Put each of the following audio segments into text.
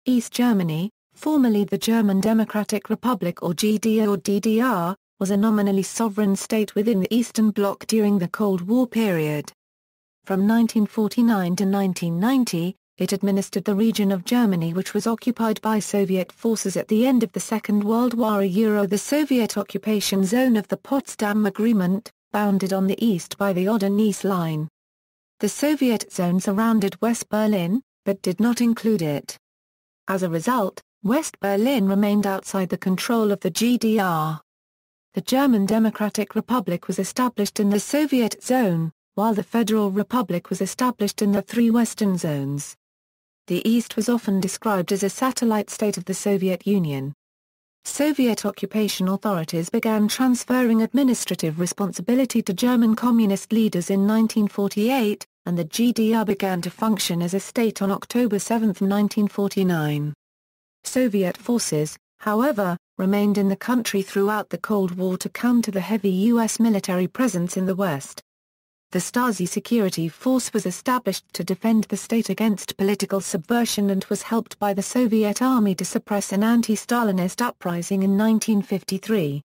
East Germany, formerly the German Democratic Republic or GDR or DDR, was a nominally sovereign state within the Eastern Bloc during the Cold War period. From 1949 to 1990, it administered the region of Germany which was occupied by Soviet forces at the end of the Second World War. The Soviet occupation zone of the Potsdam Agreement, bounded on the east by the Oder-Neisse line. The Soviet zone surrounded West Berlin, but did not include it. As a result, West Berlin remained outside the control of the GDR. The German Democratic Republic was established in the Soviet zone, while the Federal Republic was established in the three Western zones. The East was often described as a satellite state of the Soviet Union. Soviet occupation authorities began transferring administrative responsibility to German communist leaders in 1948, and the GDR began to function as a state on October 7, 1949. Soviet forces, however, remained in the country throughout the Cold War to counter the heavy U.S. military presence in the West. The Stasi security force was established to defend the state against political subversion and was helped by the Soviet army to suppress an anti-Stalinist uprising in 1953.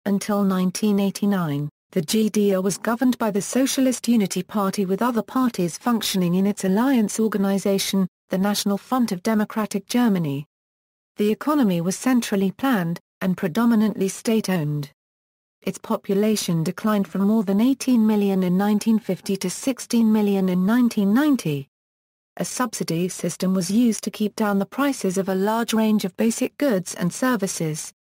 Until 1989, the GDR was governed by the Socialist Unity Party with other parties functioning in its alliance organization, the National Front of Democratic Germany. The economy was centrally planned, and predominantly state-owned. Its population declined from more than 18 million in 1950 to 16 million in 1990. A subsidy system was used to keep down the prices of a large range of basic goods and services.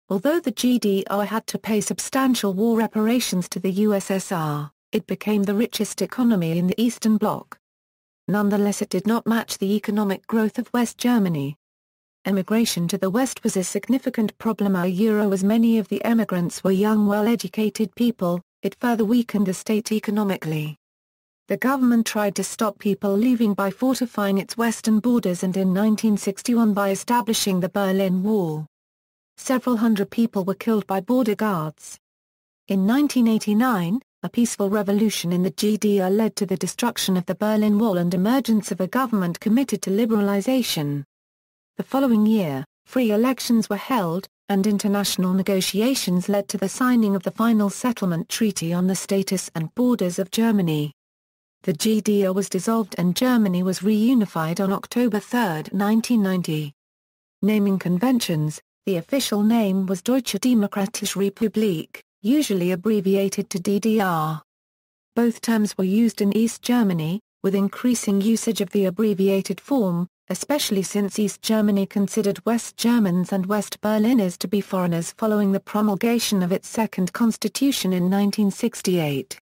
Although the GDR had to pay substantial war reparations to the USSR, it became the richest economy in the Eastern Bloc. Nonetheless, it did not match the economic growth of West Germany. Emigration to the West was a significant problem as many of the emigrants were young well-educated people. It further weakened the state economically. The government tried to stop people leaving by fortifying its western borders and in 1961 by establishing the Berlin Wall. Several hundred people were killed by border guards. In 1989, a peaceful revolution in the GDR led to the destruction of the Berlin Wall and emergence of a government committed to liberalization. The following year, free elections were held, and international negotiations led to the signing of the final settlement treaty on the status and borders of Germany. The GDR was dissolved and Germany was reunified on October 3, 1990. Naming conventions: the official name was Deutsche Demokratische Republik, usually abbreviated to DDR. Both terms were used in East Germany, with increasing usage of the abbreviated form, especially since East Germany considered West Germans and West Berliners to be foreigners following the promulgation of its second constitution in 1968.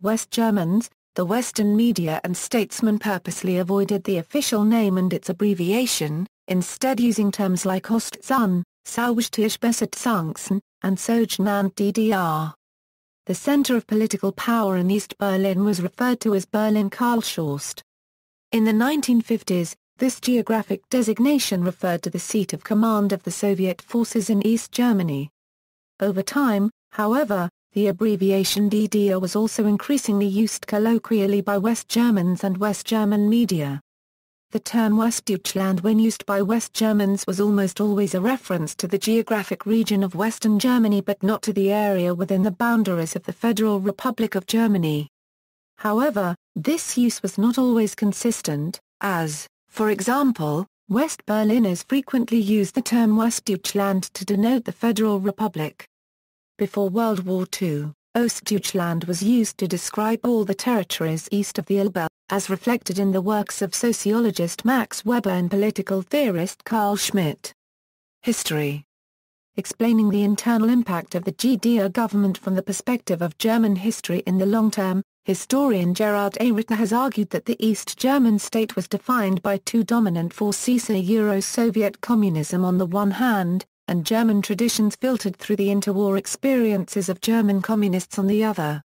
West Germans, the Western media and statesmen purposely avoided the official name and its abbreviation, instead using terms like Ostzone, Sauerstichbessetzungsn, and Sogenannte DDR. The center of political power in East Berlin was referred to as Berlin-Karlshorst. In the 1950s, this geographic designation referred to the seat of command of the Soviet forces in East Germany. Over time, however, the abbreviation DDR was also increasingly used colloquially by West Germans and West German media. The term Westdeutschland, when used by West Germans, was almost always a reference to the geographic region of Western Germany but not to the area within the boundaries of the Federal Republic of Germany. However, this use was not always consistent, as, for example, West Berliners frequently used the term Westdeutschland to denote the Federal Republic. Before World War II, Ostdeutschland was used to describe all the territories east of the Elbe, as reflected in the works of sociologist Max Weber and political theorist Carl Schmitt. History. Explaining the internal impact of the GDR government from the perspective of German history in the long term, historian Gerhard A. Ritter has argued that the East German state was defined by two dominant forces: Euro-Soviet communism on the one hand, and German traditions filtered through the interwar experiences of German communists on the other.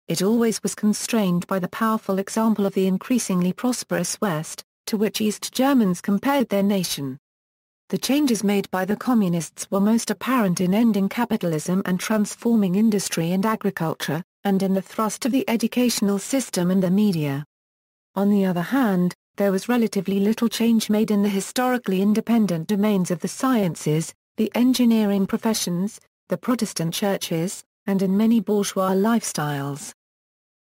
It always was constrained by the powerful example of the increasingly prosperous West, to which East Germans compared their nation. The changes made by the communists were most apparent in ending capitalism and transforming industry and agriculture, and in the thrust of the educational system and the media. On the other hand, there was relatively little change made in the historically independent domains of the sciences, the engineering professions, the Protestant churches, and in many bourgeois lifestyles.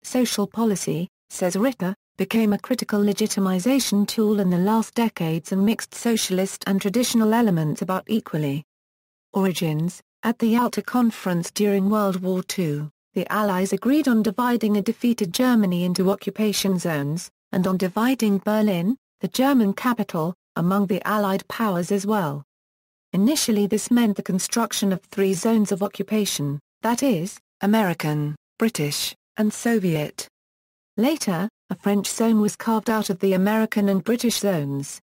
Social policy, says Ritter, became a critical legitimization tool in the last decades and mixed socialist and traditional elements about equally. Origins: at the Yalta Conference during World War II, the Allies agreed on dividing a defeated Germany into occupation zones, and on dividing Berlin, the German capital, among the Allied powers as well. Initially this meant the construction of 3 zones of occupation, that is, American, British, and Soviet. Later, a French zone was carved out of the American and British zones.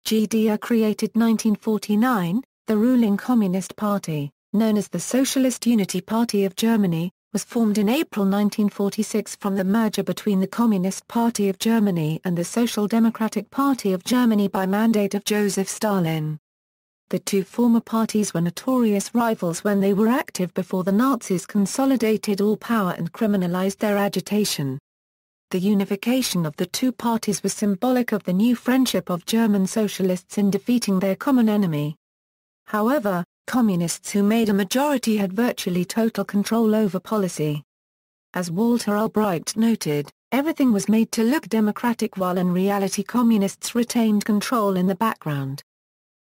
GDR created 1949, the ruling Communist Party, known as the Socialist Unity Party of Germany, was formed in April 1946 from the merger between the Communist Party of Germany and the Social Democratic Party of Germany by mandate of Joseph Stalin. The two former parties were notorious rivals when they were active before the Nazis consolidated all power and criminalized their agitation. The unification of the two parties was symbolic of the new friendship of German socialists in defeating their common enemy. However, communists who made a majority had virtually total control over policy. As Walter Ulbricht noted, everything was made to look democratic while in reality communists retained control in the background.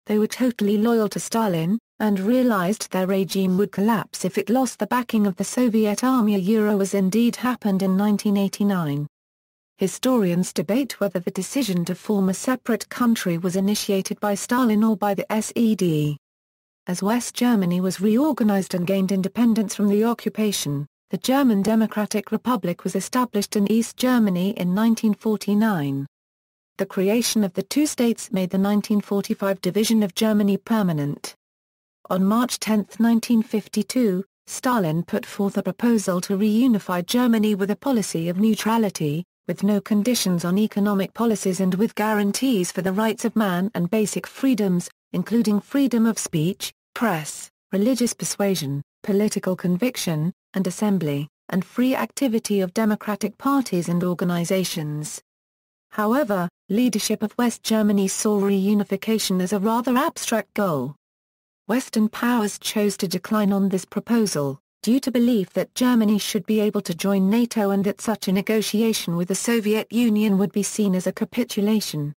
They were totally loyal to Stalin, and realized their regime would collapse if it lost the backing of the Soviet army, as indeed happened in 1989. Historians debate whether the decision to form a separate country was initiated by Stalin or by the SED. As West Germany was reorganized and gained independence from the occupation, the German Democratic Republic was established in East Germany in 1949. The creation of the two states made the 1945 division of Germany permanent. On March 10, 1952, Stalin put forth a proposal to reunify Germany with a policy of neutrality, with no conditions on economic policies and with guarantees for the rights of man and basic freedoms, including freedom of speech, press, religious persuasion, political conviction, and assembly, and free activity of democratic parties and organizations. However, leadership of West Germany saw reunification as a rather abstract goal. Western powers chose to decline on this proposal, due to belief that Germany should be able to join NATO and that such a negotiation with the Soviet Union would be seen as a capitulation.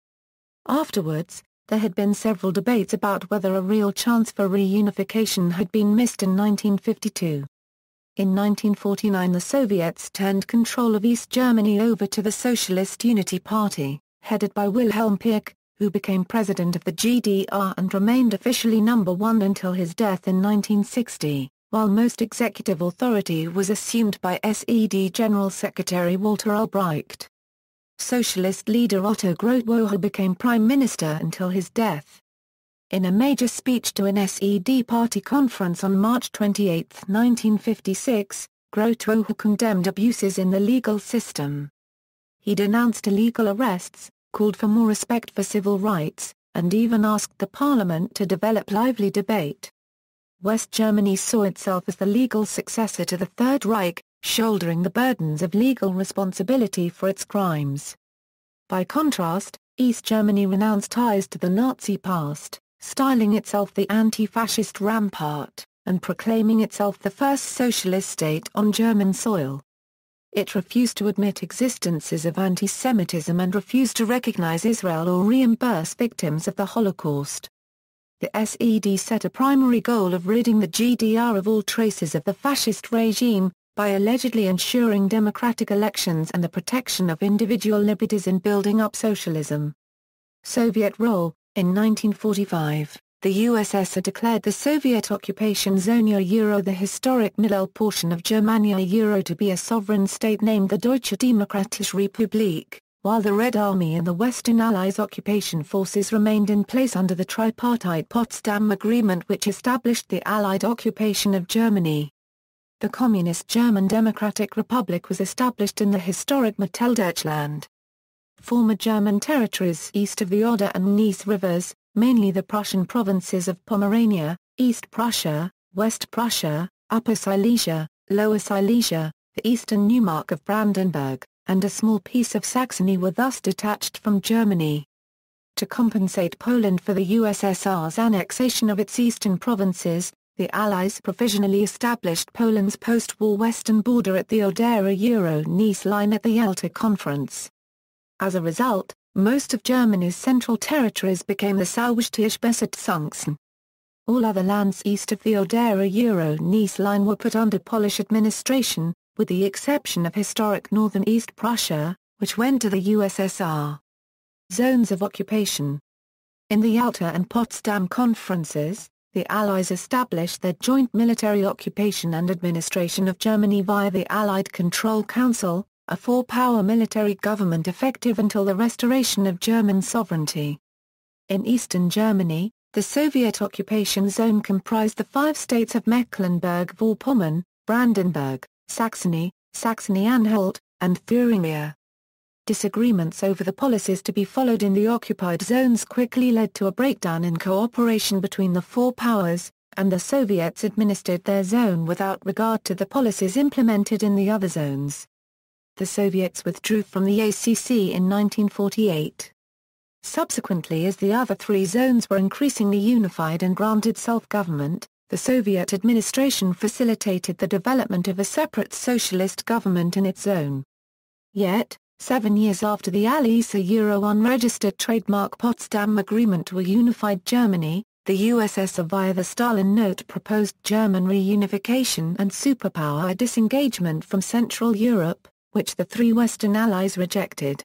Afterwards, there had been several debates about whether a real chance for reunification had been missed in 1952. In 1949 the Soviets turned control of East Germany over to the Socialist Unity Party, headed by Wilhelm Pieck, who became president of the GDR and remained officially number 1 until his death in 1960, while most executive authority was assumed by SED General Secretary Walter Ulbricht. Socialist leader Otto Groth became prime minister until his death. In a major speech to an SED party conference on March 28, 1956, Groth condemned abuses in the legal system. He denounced illegal arrests, called for more respect for civil rights, and even asked the parliament to develop lively debate. West Germany saw itself as the legal successor to the Third Reich, shouldering the burdens of legal responsibility for its crimes. By contrast, East Germany renounced ties to the Nazi past, styling itself the anti-fascist rampart, and proclaiming itself the first socialist state on German soil. It refused to admit existences of anti-Semitism and refused to recognize Israel or reimburse victims of the Holocaust. The SED set a primary goal of ridding the GDR of all traces of the fascist regime, by allegedly ensuring democratic elections and the protection of individual liberties in building up socialism. Soviet role: in 1945, the USSR declared the Soviet occupation zone the historic Middle portion of Germania to be a sovereign state named the Deutsche Demokratische Republik, while the Red Army and the Western Allies occupation forces remained in place under the tripartite Potsdam Agreement which established the Allied occupation of Germany. The Communist German Democratic Republic was established in the historic Mitteldeutschland. Former German territories east of the Oder and Neisse rivers, mainly the Prussian provinces of Pomerania, East Prussia, West Prussia, Upper Silesia, Lower Silesia, the eastern Neumark of Brandenburg, and a small piece of Saxony were thus detached from Germany. To compensate Poland for the USSR's annexation of its eastern provinces, the Allies provisionally established Poland's post-war western border at the Oder-Neisse line at the Yalta Conference. As a result, most of Germany's central territories became the Sauerstädtische Besatzungszonen. All other lands east of the Oder-Neisse line were put under Polish administration, with the exception of historic northern East Prussia, which went to the USSR. Zones of occupation. In the Yalta and Potsdam conferences, the Allies established their joint military occupation and administration of Germany via the Allied Control Council, a four-power military government effective until the restoration of German sovereignty. In eastern Germany, the Soviet occupation zone comprised the 5 states of Mecklenburg-Vorpommern, Brandenburg, Saxony, Saxony-Anhalt, and Thuringia. Disagreements over the policies to be followed in the occupied zones quickly led to a breakdown in cooperation between the four powers, and the Soviets administered their zone without regard to the policies implemented in the other zones. The Soviets withdrew from the ACC in 1948. Subsequently, as the other 3 zones were increasingly unified and granted self-government, the Soviet administration facilitated the development of a separate socialist government in its zone. Yet, 7 years after the Allies' Euro-unregistered trademark Potsdam Agreement were unified Germany, the USSR via the Stalin Note proposed German reunification and superpower disengagement from Central Europe, which the 3 Western Allies rejected.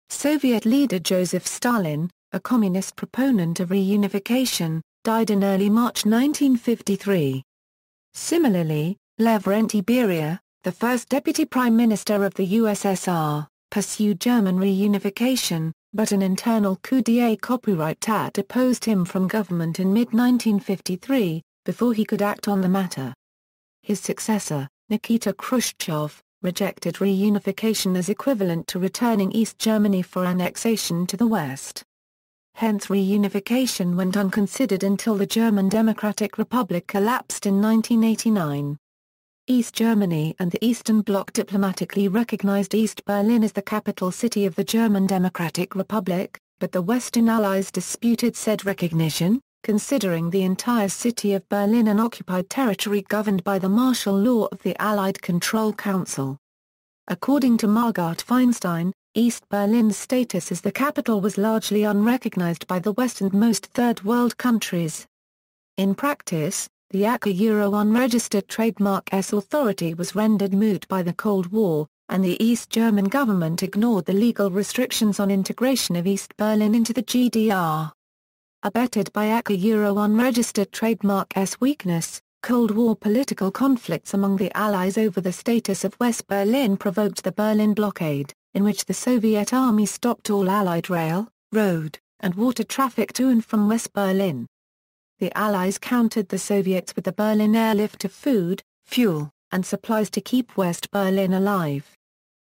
Soviet leader Joseph Stalin, a communist proponent of reunification, died in early March 1953. Similarly, Lavrenti Beria, the first deputy prime minister of the USSR, pursued German reunification, but an internal coup d'état deposed him from government in mid-1953, before he could act on the matter. His successor, Nikita Khrushchev, rejected reunification as equivalent to returning East Germany for annexation to the West. Hence reunification went unconsidered until the German Democratic Republic collapsed in 1989. East Germany and the Eastern Bloc diplomatically recognized East Berlin as the capital city of the German Democratic Republic, but the Western Allies disputed said recognition, considering the entire city of Berlin an occupied territory governed by the martial law of the Allied Control Council. According to Margot Feinstein, East Berlin's status as the capital was largely unrecognized by the West and most Third World countries. In practice, the ACA Euro-unregistered trademark S authority was rendered moot by the Cold War, and the East German government ignored the legal restrictions on integration of East Berlin into the GDR. Abetted by ACA Euro-unregistered trademark S weakness, Cold War political conflicts among the Allies over the status of West Berlin provoked the Berlin blockade, in which the Soviet Army stopped all Allied rail, road, and water traffic to and from West Berlin. The Allies countered the Soviets with the Berlin airlift of food, fuel, and supplies to keep West Berlin alive.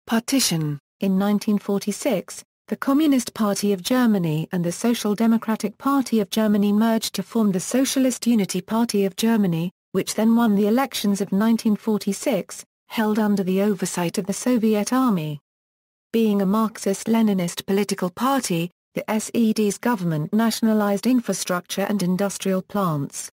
Partition. In 1946, the Communist Party of Germany and the Social Democratic Party of Germany merged to form the Socialist Unity Party of Germany, which then won the elections of 1946, held under the oversight of the Soviet Army. Being a Marxist-Leninist political party, the SED's government nationalized infrastructure and industrial plants.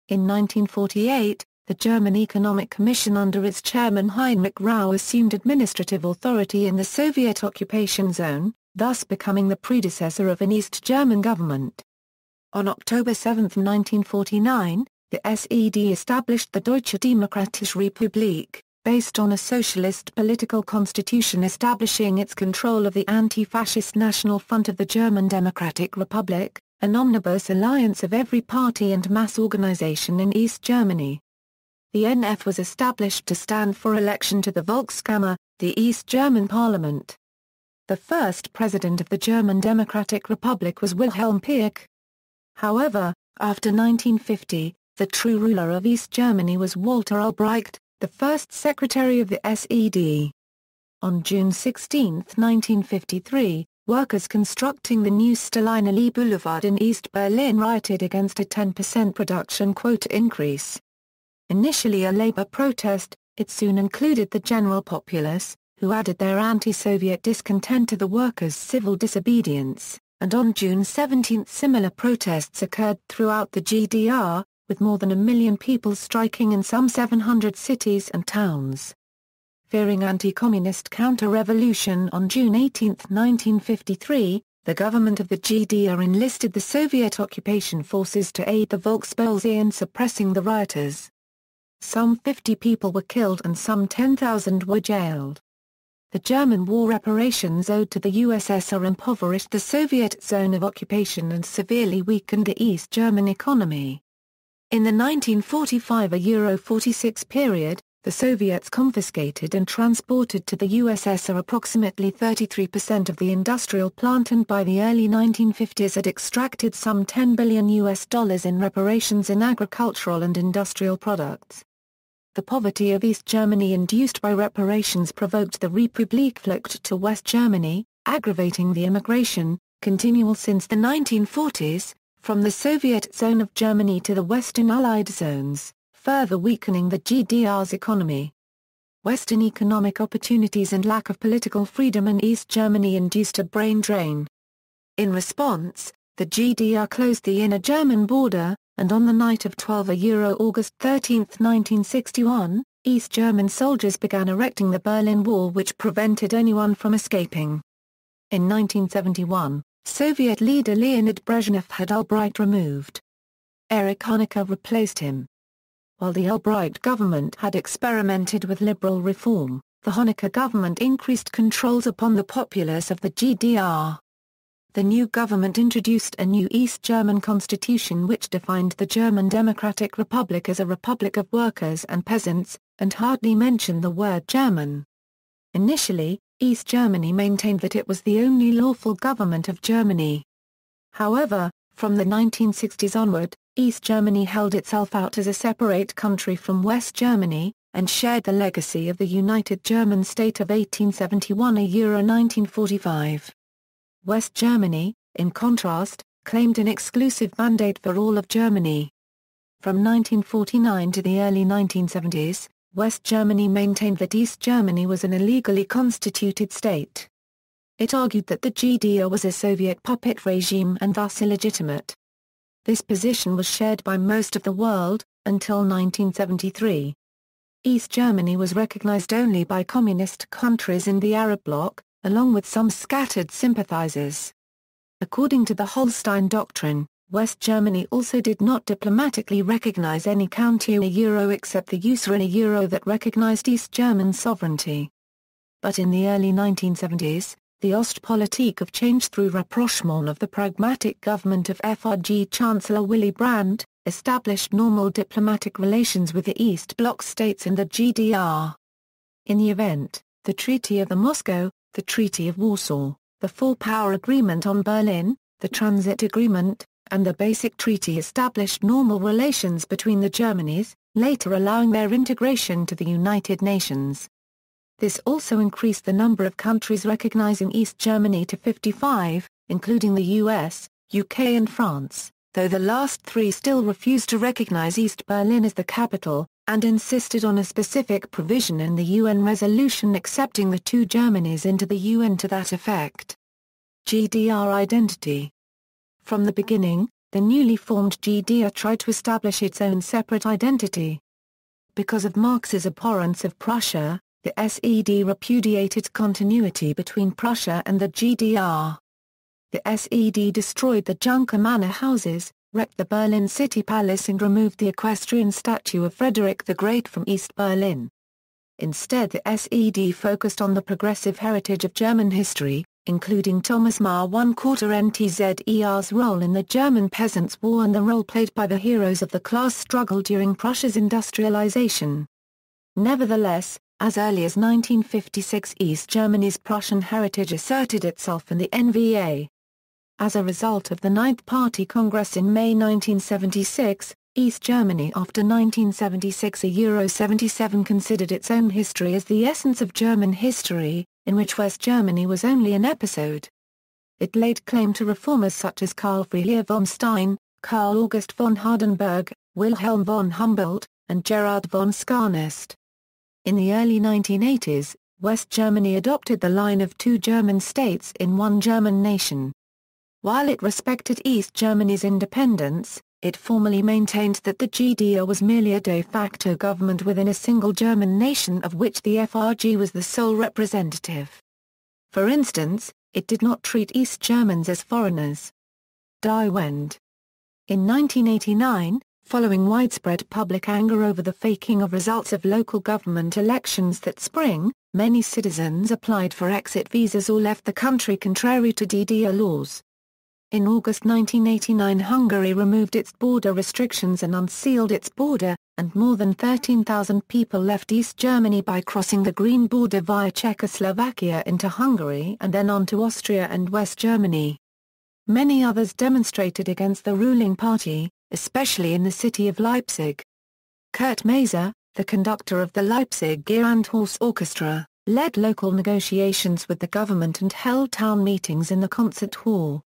In 1948, the German Economic Commission under its chairman Heinrich Rau assumed administrative authority in the Soviet occupation zone, thus becoming the predecessor of an East German government. On October 7, 1949, the SED established the Deutsche Demokratische Republik, based on a socialist political constitution establishing its control of the anti-fascist National Front of the German Democratic Republic, an omnibus alliance of every party and mass organization in East Germany. The NF was established to stand for election to the Volkskammer, the East German parliament. The first president of the German Democratic Republic was Wilhelm Pieck. However, after 1950, the true ruler of East Germany was Walter Ulbricht, the first secretary of the SED. On June 16, 1953, workers constructing the new Stalinerallee Boulevard in East Berlin rioted against a 10% production quota increase. Initially a labor protest, it soon included the general populace, who added their anti-Soviet discontent to the workers' civil disobedience, and on June 17 similar protests occurred throughout the GDR, with more than 1 million people striking in some 700 cities and towns. Fearing anti-communist counter-revolution on June 18, 1953, the government of the GDR enlisted the Soviet occupation forces to aid the Volkspolizei in suppressing the rioters. Some 50 people were killed and some 10,000 were jailed. The German war reparations owed to the USSR impoverished the Soviet zone of occupation and severely weakened the East German economy. In the 1945–46 period, the Soviets confiscated and transported to the USSR approximately 33% of the industrial plant, and by the early 1950s had extracted some $10 billion in reparations in agricultural and industrial products. The poverty of East Germany induced by reparations provoked the ʀepuഃbliːk flight to West Germany, aggravating the immigration, continual since the 1940s, from the Soviet zone of Germany to the Western Allied zones, further weakening the GDR's economy. Western economic opportunities and lack of political freedom in East Germany induced a brain drain. In response, the GDR closed the inner German border, and on the night of August 13, 1961, East German soldiers began erecting the Berlin Wall, which prevented anyone from escaping. In 1971, Soviet leader Leonid Brezhnev had Albright removed. Erich Honecker replaced him. While the Albright government had experimented with liberal reform, the Honecker government increased controls upon the populace of the GDR. The new government introduced a new East German constitution which defined the German Democratic Republic as a republic of workers and peasants, and hardly mentioned the word German. Initially, East Germany maintained that it was the only lawful government of Germany. However, from the 1960s onward, East Germany held itself out as a separate country from West Germany, and shared the legacy of the United German State of 1871–1945. West Germany, in contrast, claimed an exclusive mandate for all of Germany. From 1949 to the early 1970s, West Germany maintained that East Germany was an illegally constituted state. It argued that the GDR was a Soviet puppet regime and thus illegitimate. This position was shared by most of the world, until 1973. East Germany was recognized only by communist countries in the Arab bloc, along with some scattered sympathizers. According to the Holstein Doctrine, West Germany also did not diplomatically recognize any county except the USSR that recognized East German sovereignty. But in the early 1970s, the Ostpolitik of change through rapprochement of the pragmatic government of FRG Chancellor Willy Brandt, established normal diplomatic relations with the East Bloc states and the GDR. In the event, the Treaty of Moscow, the Treaty of Warsaw, the Four-Power Agreement on Berlin, the Transit Agreement, and the Basic Treaty established normal relations between the Germanys, later allowing their integration to the United Nations. This also increased the number of countries recognizing East Germany to 55, including the US, UK and France, though the last three still refused to recognize East Berlin as the capital, and insisted on a specific provision in the UN resolution accepting the two Germanys into the UN to that effect. GDR identity. From the beginning, the newly formed GDR tried to establish its own separate identity. Because of Marx's abhorrence of Prussia, the SED repudiated continuity between Prussia and the GDR. The SED destroyed the Junker Manor houses, wrecked the Berlin City Palace and removed the equestrian statue of Frederick the Great from East Berlin. Instead, the SED focused on the progressive heritage of German history, including Thomas Mann NTZER's role in the German Peasants' War and the role played by the heroes of the class struggle during Prussia's industrialization. Nevertheless, as early as 1956, East Germany's Prussian heritage asserted itself in the NVA. As a result of the Ninth Party Congress in May 1976, East Germany after 1976 77 considered its own history as the essence of German history, in which West Germany was only an episode. It laid claim to reformers such as Karl Friedrich von Stein, Karl August von Hardenberg, Wilhelm von Humboldt, and Gerhard von Skarnest. In the early 1980s, West Germany adopted the line of two German states in one German nation. While it respected East Germany's independence, it formally maintained that the GDR was merely a de facto government within a single German nation of which the FRG was the sole representative. For instance, it did not treat East Germans as foreigners. Die Wende. In 1989, following widespread public anger over the faking of results of local government elections that spring, many citizens applied for exit visas or left the country contrary to DDR laws. In August 1989, Hungary removed its border restrictions and unsealed its border, and more than 13,000 people left East Germany by crossing the Green Border via Czechoslovakia into Hungary and then on to Austria and West Germany. Many others demonstrated against the ruling party, especially in the city of Leipzig. Kurt Maser, the conductor of the Leipzig Gewandhaus Orchestra, led local negotiations with the government and held town meetings in the concert hall.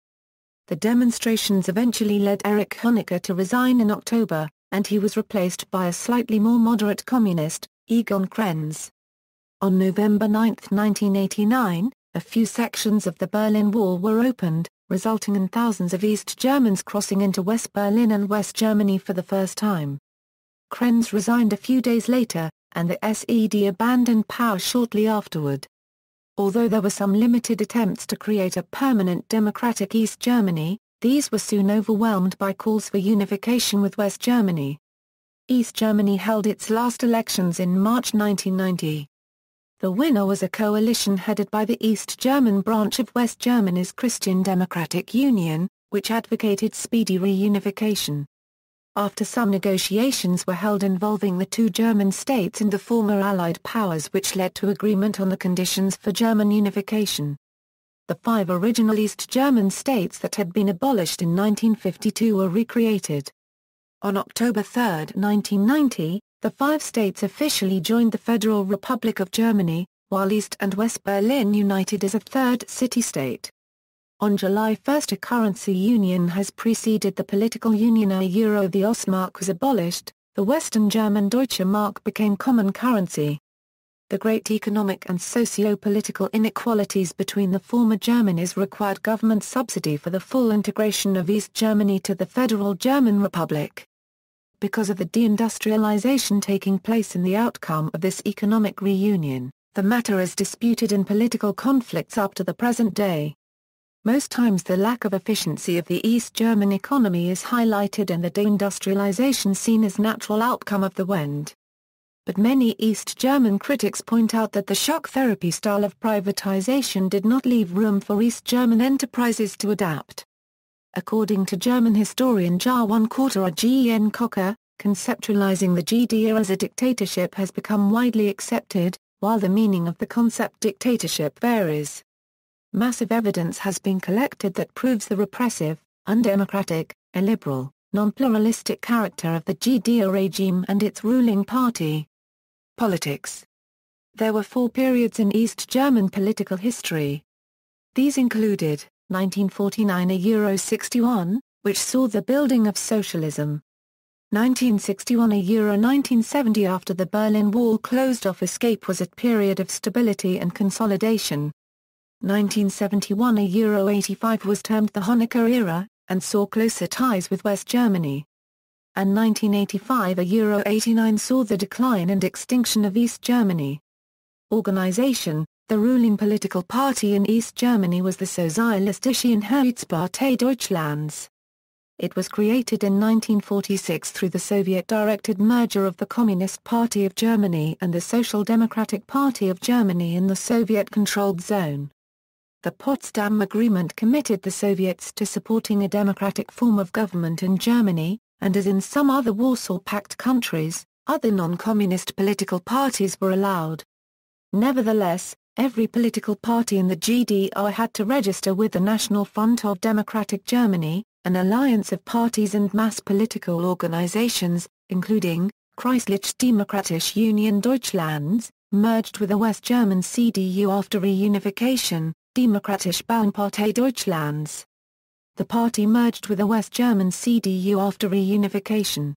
The demonstrations eventually led Erich Honecker to resign in October, and he was replaced by a slightly more moderate communist, Egon Krenz. On November 9, 1989, a few sections of the Berlin Wall were opened, resulting in thousands of East Germans crossing into West Berlin and West Germany for the first time. Krenz resigned a few days later, and the SED abandoned power shortly afterward. Although there were some limited attempts to create a permanent democratic East Germany, these were soon overwhelmed by calls for unification with West Germany. East Germany held its last elections in March 1990. The winner was a coalition headed by the East German branch of West Germany's Christian Democratic Union, which advocated speedy reunification. After some negotiations were held involving the two German states and the former Allied powers, which led to agreement on the conditions for German unification. The 5 original East German states that had been abolished in 1952 were recreated. On October 3, 1990, the 5 states officially joined the Federal Republic of Germany, while East and West Berlin united as a third city-state. On July 1, a currency union has preceded the political union. Euro. The Ostmark was abolished, the Western German Deutsche Mark became common currency. The great economic and socio-political inequalities between the former Germanies required government subsidy for the full integration of East Germany to the Federal German Republic. Because of the deindustrialization taking place in the outcome of this economic reunion, the matter is disputed in political conflicts up to the present day. Most times the lack of efficiency of the East German economy is highlighted and the deindustrialization seen as natural outcome of the Wende. But many East German critics point out that the shock therapy style of privatization did not leave room for East German enterprises to adapt. According to German historian Jarwan Gen Kocher, conceptualizing the GDR as a dictatorship has become widely accepted, while the meaning of the concept dictatorship varies. Massive evidence has been collected that proves the repressive, undemocratic, illiberal, non-pluralistic character of the GDR regime and its ruling party. Politics. There were 4 periods in East German political history. These included 1949 Euro 61, which saw the building of socialism. 1961 Euro 1970. After the Berlin Wall closed off, escape was a period of stability and consolidation. 1971 Euro 85 was termed the Honecker era, and saw closer ties with West Germany. And 1985 Euro 89 saw the decline and extinction of East Germany. Organization. The ruling political party in East Germany was the Socialist Unity Party Deutschlands. It was created in 1946 through the Soviet-directed merger of the Communist Party of Germany and the Social Democratic Party of Germany in the Soviet-controlled zone. The Potsdam Agreement committed the Soviets to supporting a democratic form of government in Germany, and as in some other Warsaw Pact countries, other non-communist political parties were allowed. Nevertheless, every political party in the GDR had to register with the National Front of Democratic Germany, an alliance of parties and mass political organizations, including Christliche Demokratische Union Deutschlands, merged with the West German CDU after reunification, Demokratische Bauernpartei Deutschlands. The party merged with the West German CDU after reunification.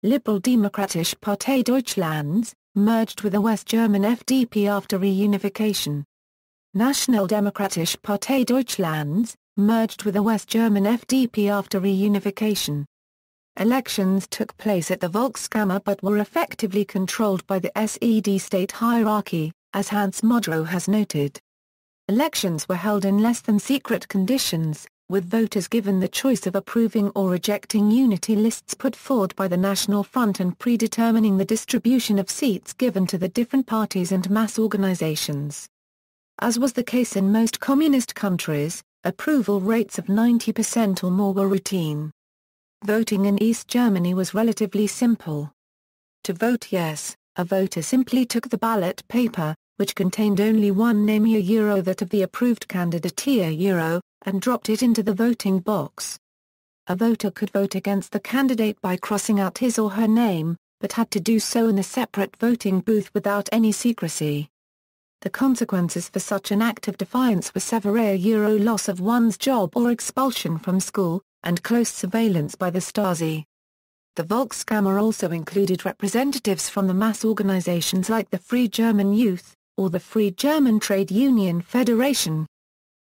Liberal Demokratische Partei Deutschlands, merged with the West German FDP after reunification. National Demokratische Partei Deutschlands, merged with the West German FDP after reunification. Elections took place at the Volkskammer but were effectively controlled by the SED state hierarchy, as Hans Modrow has noted. Elections were held in less than secret conditions, with voters given the choice of approving or rejecting unity lists put forward by the National Front and predetermining the distribution of seats given to the different parties and mass organizations. As was the case in most communist countries, approval rates of 90% or more were routine. Voting in East Germany was relatively simple. To vote yes, a voter simply took the ballot paper, which contained only one name that of the approved candidate and dropped it into the voting box. A voter could vote against the candidate by crossing out his or her name, but had to do so in a separate voting booth without any secrecy. The consequences for such an act of defiance were severe loss of one's job or expulsion from school, and close surveillance by the Stasi. The Volkskammer also included representatives from the mass organizations like the Free German Youth, or the Free German Trade Union Federation.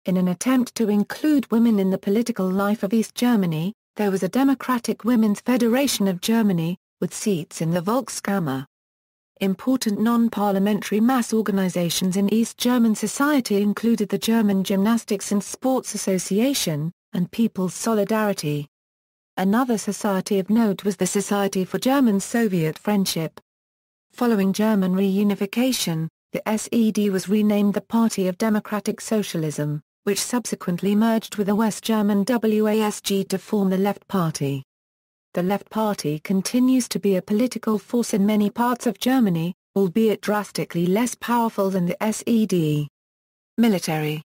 In an attempt to include women in the political life of East Germany, there was a Democratic Women's Federation of Germany, with seats in the Volkskammer. Important non-parliamentary mass organizations in East German society included the German Gymnastics and Sports Association, and People's Solidarity. Another society of note was the Society for German-Soviet Friendship. Following German reunification, the SED was renamed the Party of Democratic Socialism, which subsequently merged with the West German WASG to form the Left Party. The Left Party continues to be a political force in many parts of Germany, albeit drastically less powerful than the SED. Military.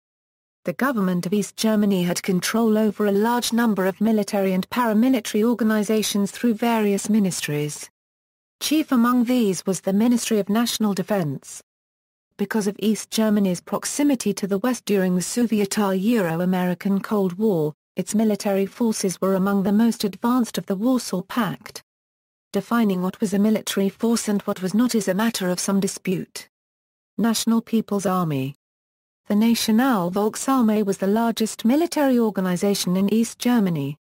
The government of East Germany had control over a large number of military and paramilitary organizations through various ministries. Chief among these was the Ministry of National Defense. Because of East Germany's proximity to the West during the Soviet-Euro-American Cold War, its military forces were among the most advanced of the Warsaw Pact. Defining what was a military force and what was not is a matter of some dispute. National People's Army. The Nationalvolksarmee was the largest military organization in East Germany.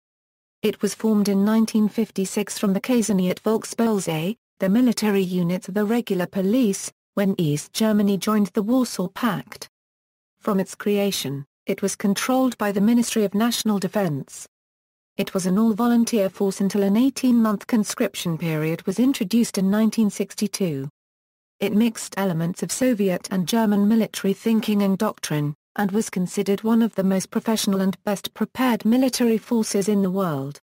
It was formed in 1956 from the Kaiserliche Volkspolizei, the military units of the regular police, when East Germany joined the Warsaw Pact. From its creation, it was controlled by the Ministry of National Defense. It was an all-volunteer force until an 18-month conscription period was introduced in 1962. It mixed elements of Soviet and German military thinking and doctrine, and was considered one of the most professional and best-prepared military forces in the world.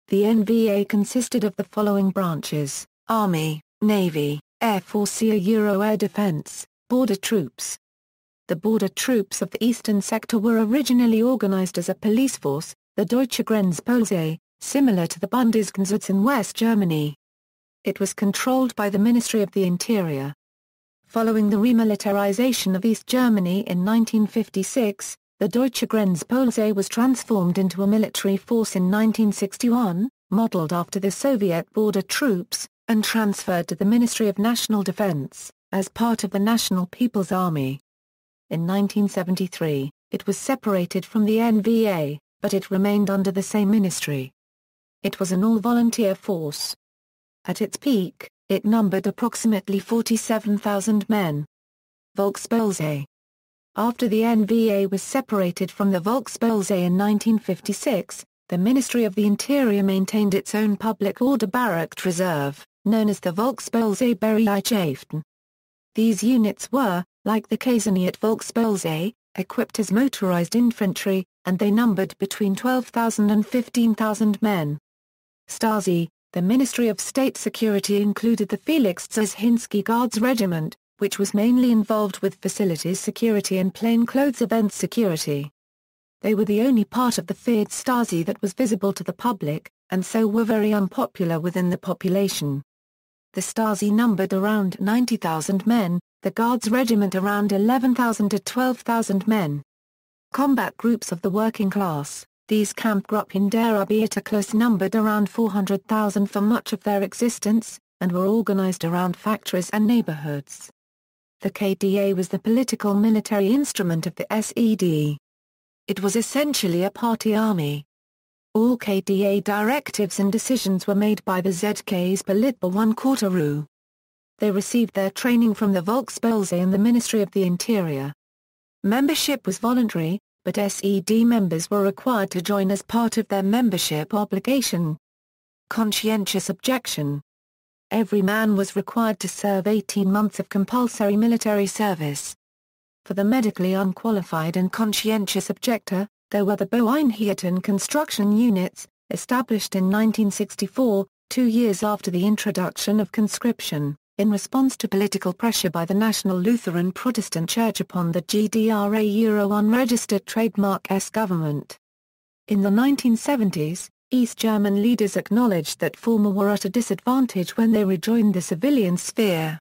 The NVA consisted of the following branches: Army, Navy, Air Force, Air Defense, Border Troops. The border troops of the eastern sector were originally organized as a police force, the Deutsche Grenzpolizei, similar to the Bundesgrenzschutz in West Germany. It was controlled by the Ministry of the Interior. Following the remilitarization of East Germany in 1956, the Deutsche Grenzpolizei was transformed into a military force in 1961, modeled after the Soviet border troops, and transferred to the Ministry of National Defense, as part of the National People's Army. In 1973, it was separated from the NVA, but it remained under the same ministry. It was an all-volunteer force. At its peak, it numbered approximately 47,000 men. Volkspolizei. After the NVA was separated from the Volkspolizei in 1956, the Ministry of the Interior maintained its own public order barracked reserve, known as the Volkspolizei Bereitschaften. These units were, like the Kaiserliche Volkspolizei, equipped as motorized infantry, and they numbered between 12,000 and 15,000 men. Stasi. The Ministry of State Security included the Felix Dzerzhinsky Guards Regiment, which was mainly involved with facilities security and plainclothes event security. They were the only part of the feared Stasi that was visible to the public, and so were very unpopular within the population. The Stasi numbered around 90,000 men, the Guards Regiment around 11,000 to 12,000 men. Combat groups of the working class. These Kampfgruppen der Arbeiterklasse numbered around 400,000 for much of their existence, and were organized around factories and neighborhoods. The KDA was the political military instrument of the SED. It was essentially a party army. All KDA directives and decisions were made by the ZK's Politburo 1/4. They received their training from the Volkspolizei and the Ministry of the Interior. Membership was voluntary, but SED members were required to join as part of their membership obligation. Conscientious objection. Every man was required to serve 18 months of compulsory military service. For the medically unqualified and conscientious objector, there were the Boeinheiten construction units, established in 1964, 2 years after the introduction of conscription, in response to political pressure by the National Lutheran Protestant Church upon the GDR unregistered trademark S government. In the 1970s, East German leaders acknowledged that former were at a disadvantage when they rejoined the civilian sphere.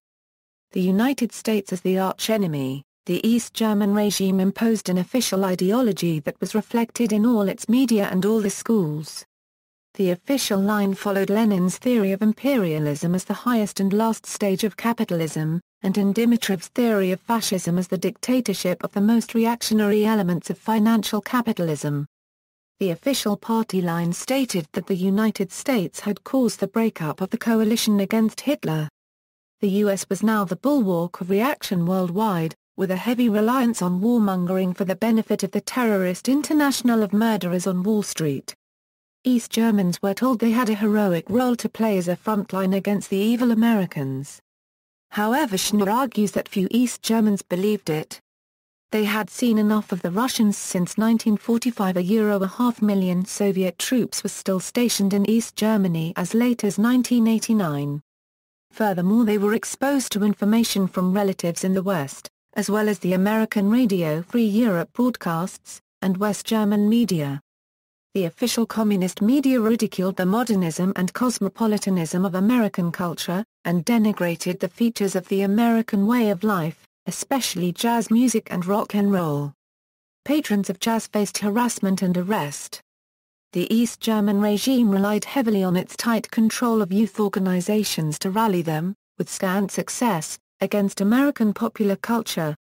The United States as the archenemy, the East German regime imposed an official ideology that was reflected in all its media and all the schools. The official line followed Lenin's theory of imperialism as the highest and last stage of capitalism, and in Dimitrev's theory of fascism as the dictatorship of the most reactionary elements of financial capitalism. The official party line stated that the United States had caused the breakup of the coalition against Hitler. The U.S. was now the bulwark of reaction worldwide, with a heavy reliance on warmongering for the benefit of the terrorist international of murderers on Wall Street. East Germans were told they had a heroic role to play as a frontline against the evil Americans. However, Schneer argues that few East Germans believed it. They had seen enough of the Russians since 1945. €500,000 Soviet troops were still stationed in East Germany as late as 1989. Furthermore, they were exposed to information from relatives in the West, as well as the American Radio Free Europe broadcasts, and West German media. The official communist media ridiculed the modernism and cosmopolitanism of American culture, and denigrated the features of the American way of life, especially jazz music and rock and roll. Patrons of jazz faced harassment and arrest. The East German regime relied heavily on its tight control of youth organizations to rally them, with scant success, against American popular culture.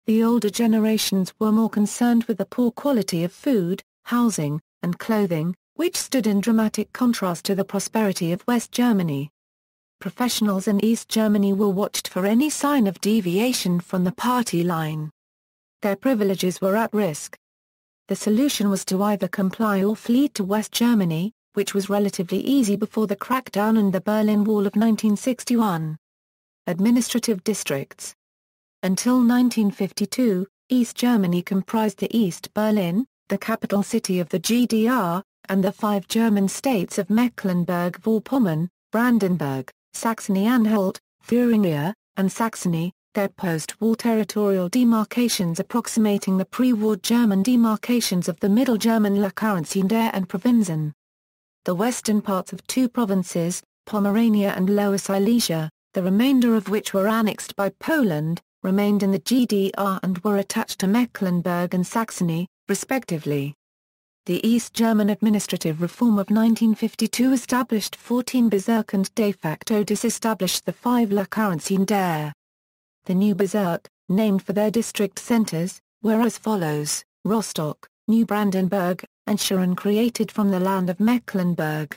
The older generations were more concerned with the poor quality of food, housing, and clothing, which stood in dramatic contrast to the prosperity of West Germany. Professionals in East Germany were watched for any sign of deviation from the party line. Their privileges were at risk. The solution was to either comply or flee to West Germany, which was relatively easy before the crackdown and the Berlin Wall of 1961. Administrative districts. Until 1952, East Germany comprised the East Berlin, the capital city of the GDR, and the 5 German states of Mecklenburg-Vorpommern, Brandenburg, Saxony-Anhalt, Thuringia, and Saxony, their post-war territorial demarcations approximating the pre-war German demarcations of the Middle German Llacarency and Provinzen. The western parts of 2 provinces, Pomerania and Lower Silesia, the remainder of which were annexed by Poland, remained in the GDR and were attached to Mecklenburg and Saxony, respectively. The East German administrative reform of 1952 established 14 Bezirke and de facto disestablished the 5 Llacarency. The new Bezirke, named for their district centers, were as follows: Rostock, New Brandenburg, and Schwerin, created from the land of Mecklenburg.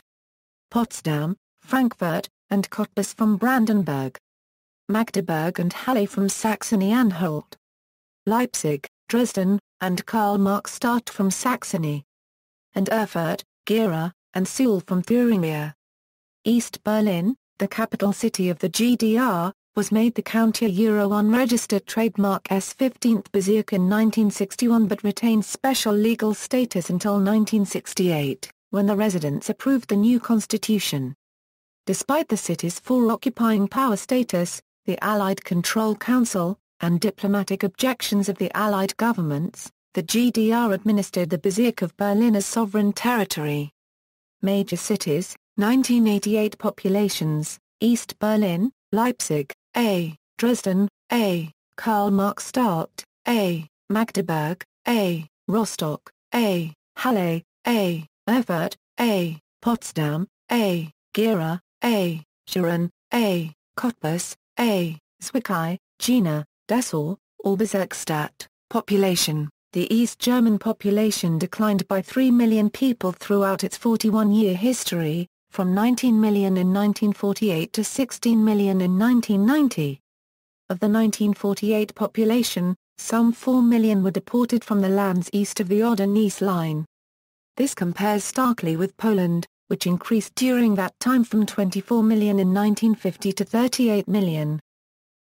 Potsdam, Frankfurt, and Cottbus from Brandenburg. Magdeburg and Halle from Saxony-Anhalt. Leipzig, Dresden, and Karl-Marx-Stadt from Saxony. And Erfurt, Gera, and Suhl from Thuringia. East Berlin, the capital city of the GDR, was made the county unregistered trademark S 15th Bezirk in 1961 but retained special legal status until 1968, when the residents approved the new constitution. Despite the city's full occupying power status, the Allied Control Council, and diplomatic objections of the Allied governments, the GDR administered the Bezirk of Berlin as sovereign territory. Major cities, 1988 populations: East Berlin, Leipzig, A, Dresden, A, Karl-Marx-Stadt, A, Magdeburg, A, Rostock, A, Halle, A, Erfurt, A, Potsdam, A, Gera, A, Schwerin, A. Cottbus, A. Zwickau, Jena, Dessau, or Bezirksstadt. Population. The East German population declined by 3 million people throughout its 41-year history, from 19 million in 1948 to 16 million in 1990. Of the 1948 population, some 4 million were deported from the lands east of the Oder-Neisse line. This compares starkly with Poland, which increased during that time from 24 million in 1950 to 38 million.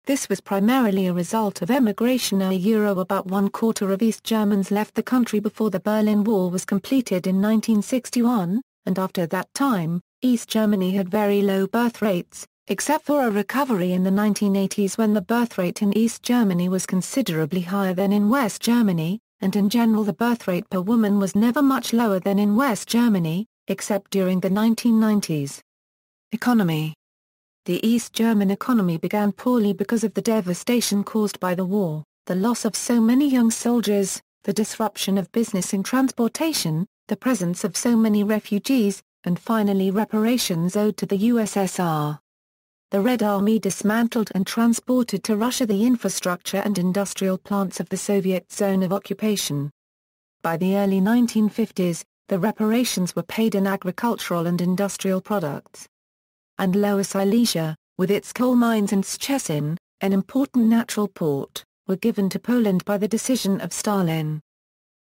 This was primarily a result of emigration. About 1/4 of East Germans left the country before the Berlin Wall was completed in 1961, and after that time, East Germany had very low birth rates, except for a recovery in the 1980s when the birth rate in East Germany was considerably higher than in West Germany, and in general the birth rate per woman was never much lower than in West Germany, except during the 1990s. Economy. The East German economy began poorly because of the devastation caused by the war, the loss of so many young soldiers, the disruption of business and transportation, the presence of so many refugees, and finally reparations owed to the USSR. The Red Army dismantled and transported to Russia the infrastructure and industrial plants of the Soviet zone of occupation. By the early 1950s, the reparations were paid in agricultural and industrial products. And Lower Silesia, with its coal mines and Szczecin, an important natural port, were given to Poland by the decision of Stalin.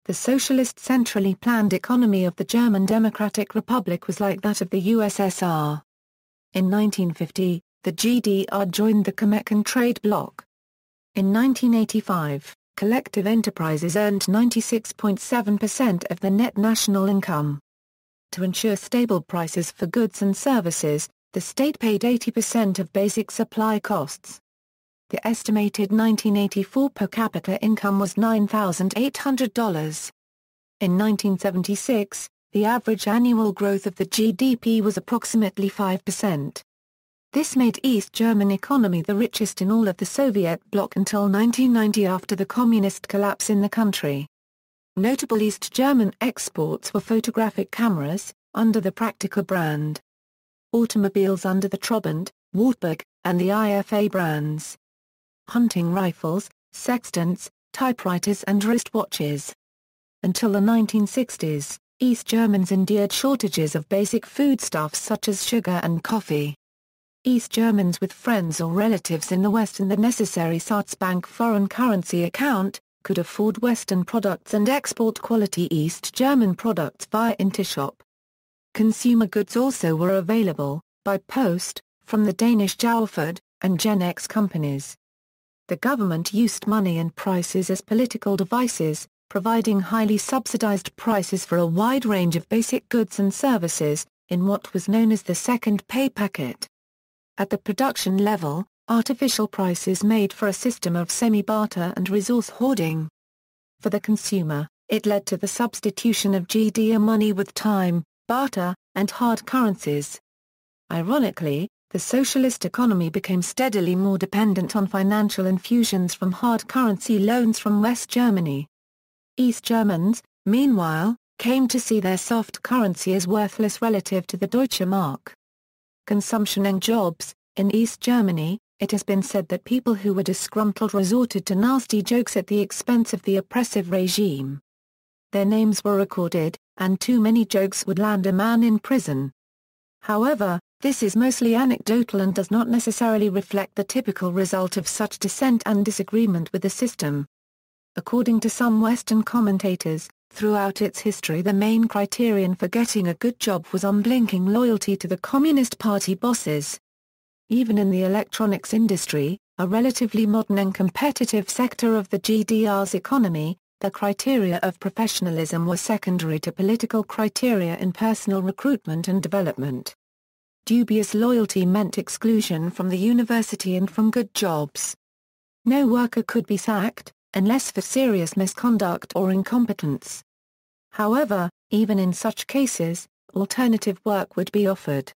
The socialist centrally planned economy of the German Democratic Republic was like that of the USSR. In 1950, the GDR joined the Comecon trade bloc. In 1985, collective enterprises earned 96.7% of the net national income. To ensure stable prices for goods and services, the state paid 80% of basic supply costs. The estimated 1984 per capita income was $9,800. In 1976, the average annual growth of the GDP was approximately 5%. This made East German economy the richest in all of the Soviet bloc until 1990 after the communist collapse in the country. Notable East German exports were photographic cameras, under the Praktika brand, automobiles under the Trabant, Wartburg, and the IFA brands, hunting rifles, sextants, typewriters and wristwatches. Until the 1960s, East Germans endured shortages of basic foodstuffs such as sugar and coffee. East Germans with friends or relatives in the West and the necessary Staatsbank foreign currency account, could afford Western products and export quality East German products via Intershop. Consumer goods also were available, by post, from the Danish Jaufood and Genex companies. The government used money and prices as political devices, providing highly subsidized prices for a wide range of basic goods and services, in what was known as the second pay packet. At the production level, artificial prices made for a system of semi-barter and resource hoarding. For the consumer, it led to the substitution of GDR money with time, barter, and hard currencies. Ironically, the socialist economy became steadily more dependent on financial infusions from hard currency loans from West Germany. East Germans, meanwhile, came to see their soft currency as worthless relative to the Deutsche Mark. Consumption and jobs. In East Germany, it has been said that people who were disgruntled resorted to nasty jokes at the expense of the oppressive regime. Their names were recorded, and too many jokes would land a man in prison. However, this is mostly anecdotal and does not necessarily reflect the typical result of such dissent and disagreement with the system. According to some Western commentators, throughout its history the main criterion for getting a good job was unblinking loyalty to the Communist Party bosses. Even in the electronics industry, a relatively modern and competitive sector of the GDR's economy, the criteria of professionalism were secondary to political criteria in personal recruitment and development. Dubious loyalty meant exclusion from the university and from good jobs. No worker could be sacked, unless for serious misconduct or incompetence. However, even in such cases, alternative work would be offered.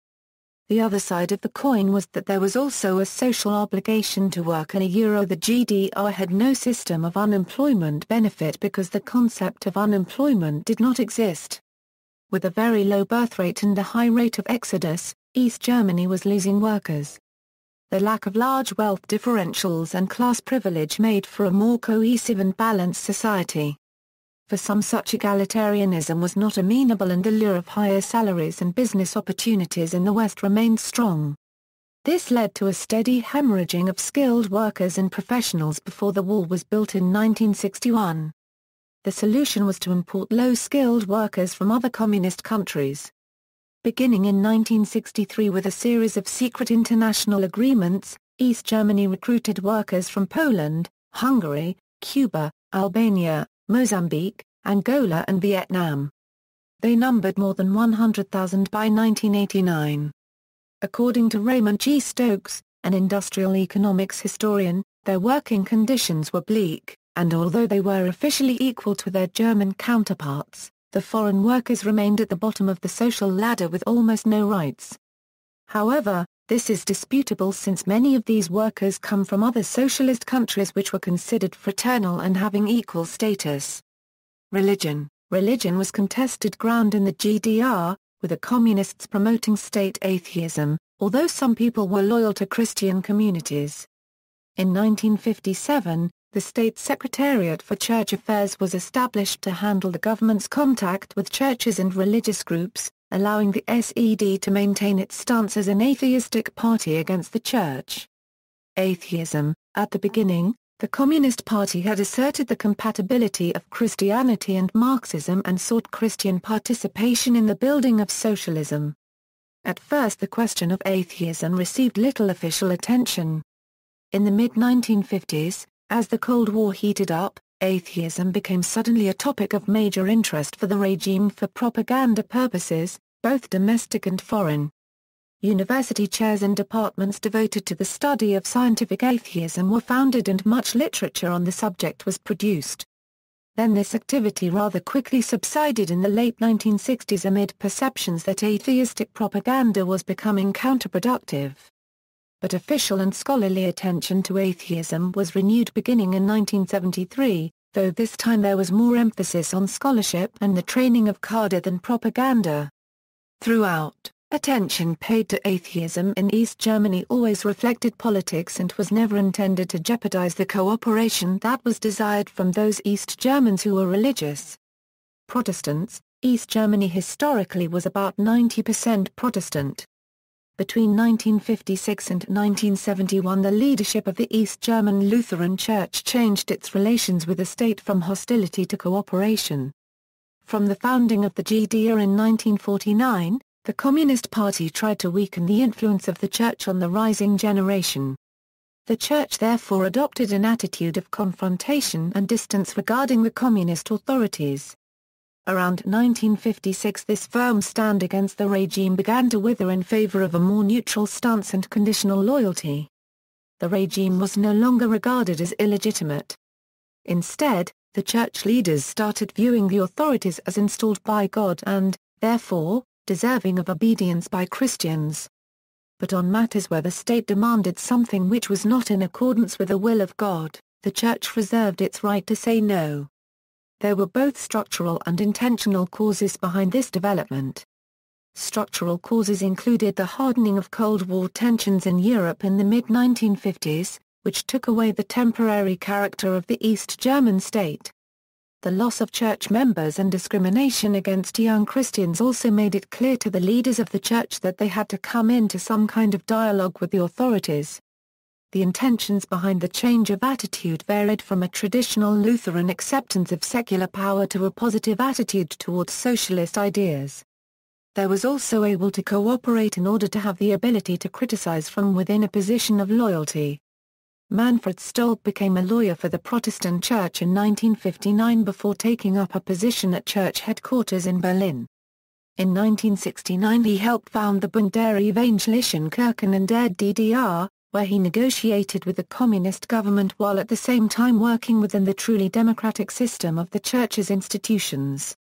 The other side of the coin was that there was also a social obligation to work, and the GDR had no system of unemployment benefit because the concept of unemployment did not exist. With a very low birth rate and a high rate of exodus, East Germany was losing workers. the lack of large wealth differentials and class privilege made for a more cohesive and balanced society. For some, such egalitarianism was not amenable, and the lure of higher salaries and business opportunities in the West remained strong. This led to a steady hemorrhaging of skilled workers and professionals before the wall was built in 1961. The solution was to import low-skilled workers from other communist countries. Beginning in 1963 with a series of secret international agreements, East Germany recruited workers from Poland, Hungary, Cuba, Albania, Mozambique, Angola and Vietnam. They numbered more than 100,000 by 1989. According to Raymond G. Stokes, an industrial economics historian, their working conditions were bleak, and although they were officially equal to their German counterparts, the foreign workers remained at the bottom of the social ladder with almost no rights. However, this is disputable since many of these workers come from other socialist countries which were considered fraternal and having equal status. Religion was contested ground in the GDR, with the communists promoting state atheism, although some people were loyal to Christian communities. In 1957, the State Secretariat for Church Affairs was established to handle the government's contact with churches and religious groups, allowing the SED to maintain its stance as an atheistic party against the Church. Atheism. At the beginning, the Communist Party had asserted the compatibility of Christianity and Marxism and sought Christian participation in the building of socialism. At first, the question of atheism received little official attention. In the mid-1950s, as the Cold War heated up, atheism became suddenly a topic of major interest for the regime for propaganda purposes, both domestic and foreign. University chairs and departments devoted to the study of scientific atheism were founded and much literature on the subject was produced. Then this activity rather quickly subsided in the late 1960s amid perceptions that atheistic propaganda was becoming counterproductive. But official and scholarly attention to atheism was renewed beginning in 1973, though this time there was more emphasis on scholarship and the training of cadre than propaganda. Throughout, attention paid to atheism in East Germany always reflected politics and was never intended to jeopardize the cooperation that was desired from those East Germans who were religious. Protestants. East Germany historically was about 90% Protestant. Between 1956 and 1971, the leadership of the East German Lutheran Church changed its relations with the state from hostility to cooperation. From the founding of the GDR in 1949, the Communist Party tried to weaken the influence of the Church on the rising generation. The Church therefore adopted an attitude of confrontation and distance regarding the communist authorities. Around 1956, this firm stand against the regime began to wither in favor of a more neutral stance and conditional loyalty. The regime was no longer regarded as illegitimate. Instead, the church leaders started viewing the authorities as installed by God and, therefore, deserving of obedience by Christians. But on matters where the state demanded something which was not in accordance with the will of God, the church reserved its right to say no. There were both structural and intentional causes behind this development. Structural causes included the hardening of Cold War tensions in Europe in the mid-1950s, which took away the temporary character of the East German state. The loss of church members and discrimination against young Christians also made it clear to the leaders of the church that they had to come into some kind of dialogue with the authorities. The intentions behind the change of attitude varied from a traditional Lutheran acceptance of secular power to a positive attitude towards socialist ideas. There was also able to cooperate in order to have the ability to criticize from within a position of loyalty. Manfred Stolp became a lawyer for the Protestant Church in 1959 before taking up a position at church headquarters in Berlin. In 1969 he helped found the Bund der Evangelischen Kirchen in der DDR, where he negotiated with the communist government while at the same time working within the truly democratic system of the church's institutions.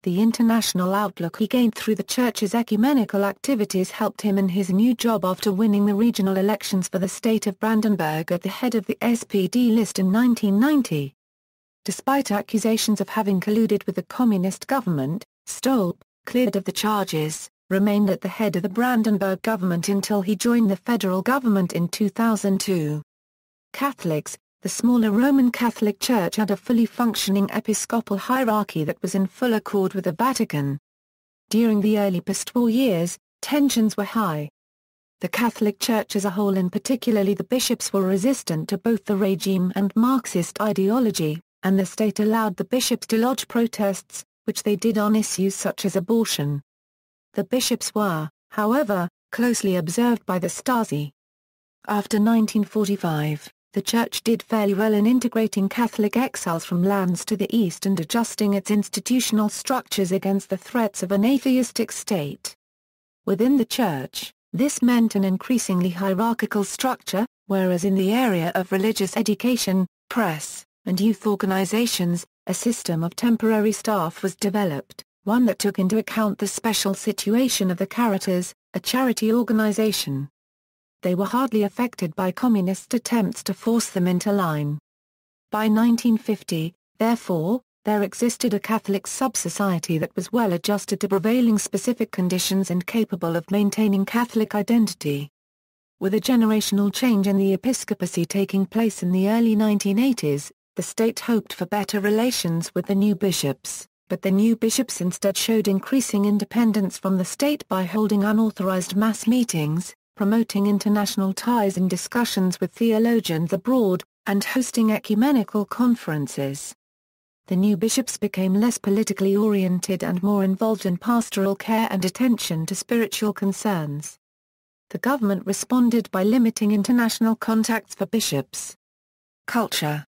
The international outlook he gained through the church's ecumenical activities helped him in his new job after winning the regional elections for the state of Brandenburg at the head of the SPD list in 1990. Despite accusations of having colluded with the communist government, Stolp, cleared of the charges, remained at the head of the Brandenburg government until he joined the federal government in 2002. Catholics, the smaller Roman Catholic Church had a fully functioning episcopal hierarchy that was in full accord with the Vatican. During the early post-war years, tensions were high. The Catholic Church as a whole and particularly the bishops were resistant to both the regime and Marxist ideology, and the state allowed the bishops to lodge protests, which they did on issues such as abortion. The bishops were, however, closely observed by the Stasi. After 1945, the Church did fairly well in integrating Catholic exiles from lands to the east and adjusting its institutional structures against the threats of an atheistic state. Within the Church, this meant an increasingly hierarchical structure, whereas in the area of religious education, press, and youth organizations, a system of temporary staff was developed, one that took into account the special situation of the Caritas, a charity organization. They were hardly affected by communist attempts to force them into line. By 1950, therefore, there existed a Catholic sub-society that was well adjusted to prevailing specific conditions and capable of maintaining Catholic identity. With a generational change in the episcopacy taking place in the early 1980s, the state hoped for better relations with the new bishops, but the new bishops instead showed increasing independence from the state by holding unauthorized mass meetings, promoting international ties and discussions with theologians abroad, and hosting ecumenical conferences. The new bishops became less politically oriented and more involved in pastoral care and attention to spiritual concerns. The government responded by limiting international contacts for bishops. Culture.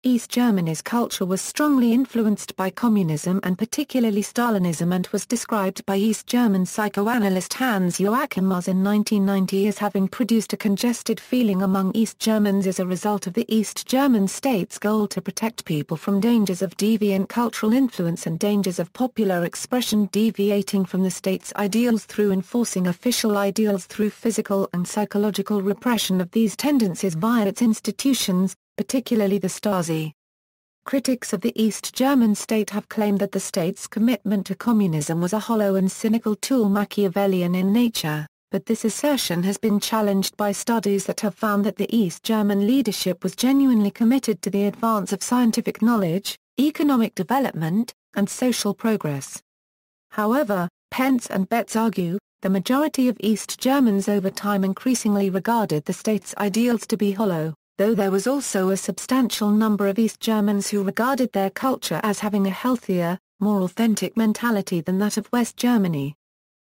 East Germany's culture was strongly influenced by communism and particularly Stalinism and was described by East German psychoanalyst Hans Joachim Maass in 1990 as having produced a congested feeling among East Germans as a result of the East German state's goal to protect people from dangers of deviant cultural influence and dangers of popular expression deviating from the state's ideals through enforcing official ideals through physical and psychological repression of these tendencies via its institutions, particularly the Stasi. Critics of the East German state have claimed that the state's commitment to communism was a hollow and cynical tool Machiavellian in nature, but this assertion has been challenged by studies that have found that the East German leadership was genuinely committed to the advance of scientific knowledge, economic development, and social progress. However, Pence and Betts argue, the majority of East Germans over time increasingly regarded the state's ideals to be hollow, though there was also a substantial number of East Germans who regarded their culture as having a healthier, more authentic mentality than that of West Germany.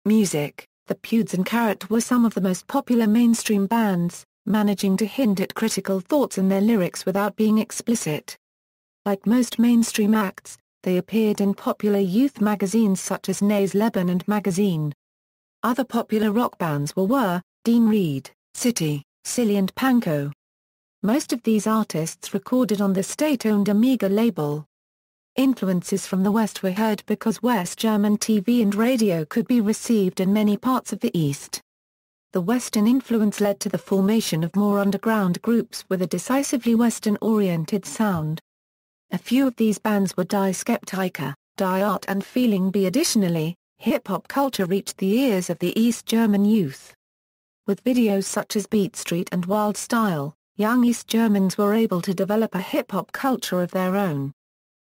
Music. The Pudes and Carrot were some of the most popular mainstream bands, managing to hint at critical thoughts in their lyrics without being explicit. Like most mainstream acts, they appeared in popular youth magazines such as Nay's Leben and Magazine. Other popular rock bands were Dean Reed, City, Silly and Pankow. Most of these artists recorded on the state-owned Amiga label. Influences from the West were heard because West German TV and radio could be received in many parts of the East. The Western influence led to the formation of more underground groups with a decisively Western-oriented sound. A few of these bands were Die Skeptiker, Die Art and Feeling B. Additionally, hip-hop culture reached the ears of the East German youth. With videos such as Beat Street and Wild Style, young East Germans were able to develop a hip-hop culture of their own.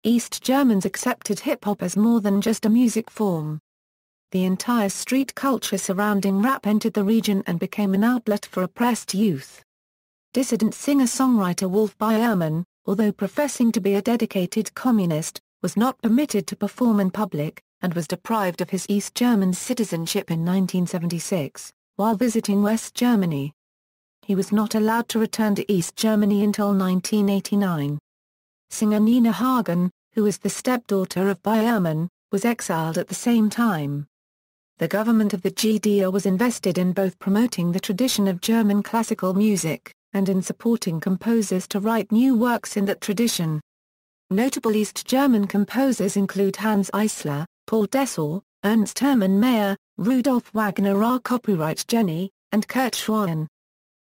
East Germans accepted hip-hop as more than just a music form. The entire street culture surrounding rap entered the region and became an outlet for oppressed youth. Dissident singer-songwriter Wolf Biermann, although professing to be a dedicated communist, was not permitted to perform in public, and was deprived of his East German citizenship in 1976, while visiting West Germany. He was not allowed to return to East Germany until 1989. Singer Nina Hagen, who is the stepdaughter of Biermann, was exiled at the same time. The government of the GDR was invested in both promoting the tradition of German classical music, and in supporting composers to write new works in that tradition. Notable East German composers include Hans Eisler, Paul Dessau, Ernst Hermann Mayer, Rudolf Wagner copyright Jenny, and Kurt Schwann.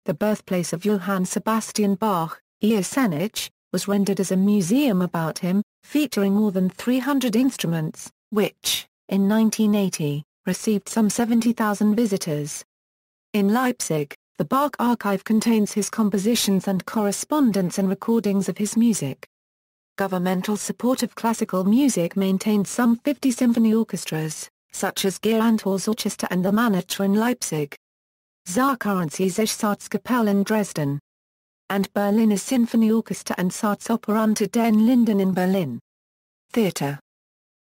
The birthplace of Johann Sebastian Bach, Eisenach, was rendered as a museum about him, featuring more than 300 instruments, which, in 1980, received some 70,000 visitors. In Leipzig, the Bach archive contains his compositions and correspondence and recordings of his music. Governmental support of classical music maintained some 50 symphony orchestras, such as Gesamtorchester and the Manager in Leipzig, Zacharensis Staatskapelle in Dresden, and Berliner Symphony Orchestra and Staatsoper unter den Linden in Berlin. Theatre.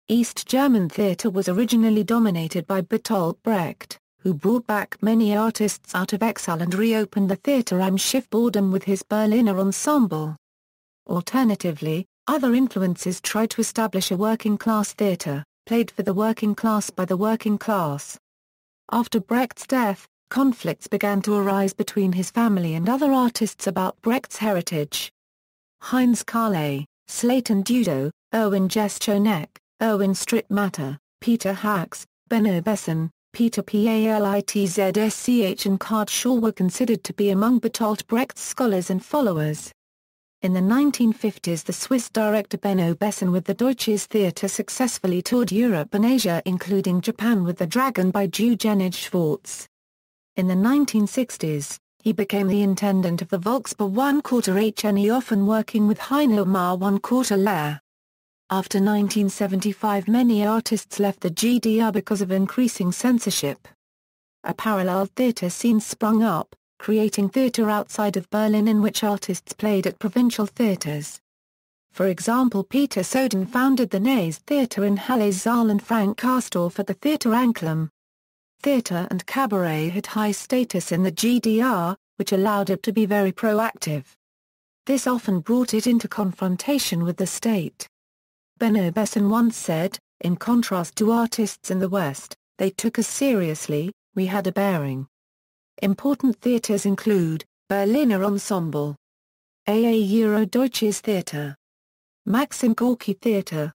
East German theatre was originally dominated by Bertolt Brecht, who brought back many artists out of exile and reopened the Theater am Schiffbodem with his Berliner ensemble. Alternatively, other influences tried to establish a working-class theatre, played for the working class by the working class. After Brecht's death, conflicts began to arise between his family and other artists about Brecht's heritage. Heinz Kahle, Slayton Dudo, Erwin Jeschonek, Erwin Strittmatter, Peter Hacks, Benno Besson, Peter Palitzsch and Card Shaw were considered to be among Bertolt Brecht's scholars and followers. In the 1950s, the Swiss director Benno Besson with the Deutsches Theater successfully toured Europe and Asia, including Japan with The Dragon by Eugen Schwartz. In the 1960s, he became the intendant of the Volksbau 1/4 often working with Heino Mar 1/4 Lehre. After 1975, many artists left the GDR because of increasing censorship. A parallel theatre scene sprung up, creating theatre outside of Berlin in which artists played at provincial theatres. For example, Peter Soden founded the Nays Theatre in Halle Saal and Frank Karsdorff at the Theatre Anklam. Theatre and cabaret had high status in the GDR, which allowed it to be very proactive. This often brought it into confrontation with the state. Benno Besson once said, in contrast to artists in the West, they took us seriously, we had a bearing. Important theatres include, Berliner Ensemble, Deutsches Theater, Maxim Gorki Theater,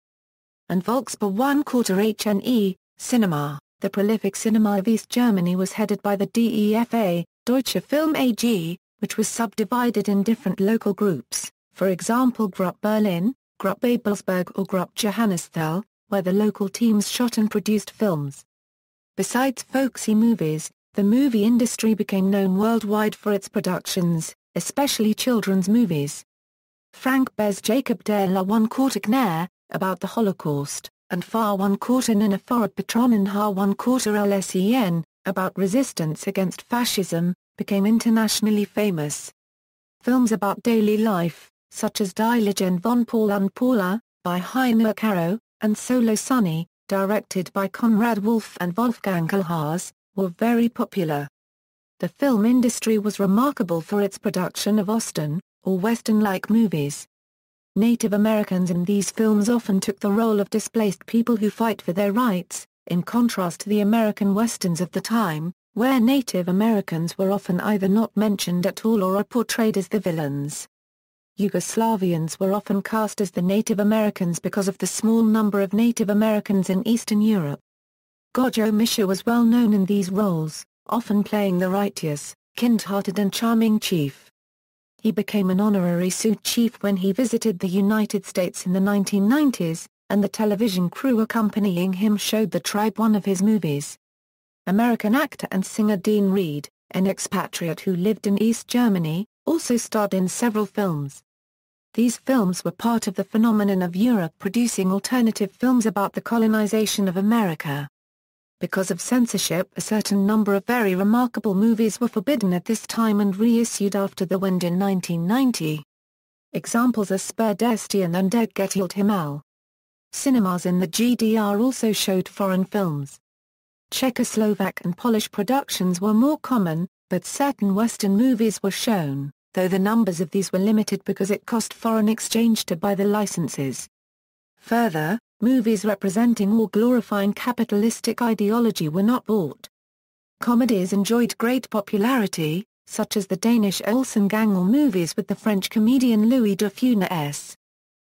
and Volksbau 1/4 Cinema. The prolific cinema of East Germany was headed by the DEFA, Deutsche Film AG, which was subdivided in different local groups, for example Gruppe Berlin, Gruppe Babelsberg or Gruppe Johannisthal, where the local teams shot and produced films. Besides folksy movies, the movie industry became known worldwide for its productions, especially children's movies. Frank Bez Jacob der La 1/4 Knär, about the Holocaust, and Far 1/4 Nina Forad Patronen Ha 1/4 LSEN, about resistance against fascism, became internationally famous. Films about daily life, such as Die Legend von Paul und Paula, by Heino Caro, and Solo Sunny, directed by Konrad Wolf and Wolfgang Kohlhaas, were very popular. The film industry was remarkable for its production of Austen, or Western-like movies. Native Americans in these films often took the role of displaced people who fight for their rights, in contrast to the American Westerns of the time, where Native Americans were often either not mentioned at all or are portrayed as the villains. Yugoslavians were often cast as the Native Americans because of the small number of Native Americans in Eastern Europe. Gojo Misha was well known in these roles, often playing the righteous, kind-hearted and charming chief. He became an honorary Sioux chief when he visited the United States in the 1990s, and the television crew accompanying him showed the tribe one of his movies. American actor and singer Dean Reed, an expatriate who lived in East Germany, also starred in several films. These films were part of the phenomenon of Europe producing alternative films about the colonization of America. Because of censorship, a certain number of very remarkable movies were forbidden at this time and reissued after the Wind in 1990. Examples are Sperdestian and Der Gethilt Himmel. Cinemas in the GDR also showed foreign films. Czechoslovak and Polish productions were more common, but certain Western movies were shown, though the numbers of these were limited because it cost foreign exchange to buy the licenses. Further, movies representing or glorifying capitalistic ideology were not bought. Comedies enjoyed great popularity, such as the Danish Olsen Gang or movies with the French comedian Louis de Funès.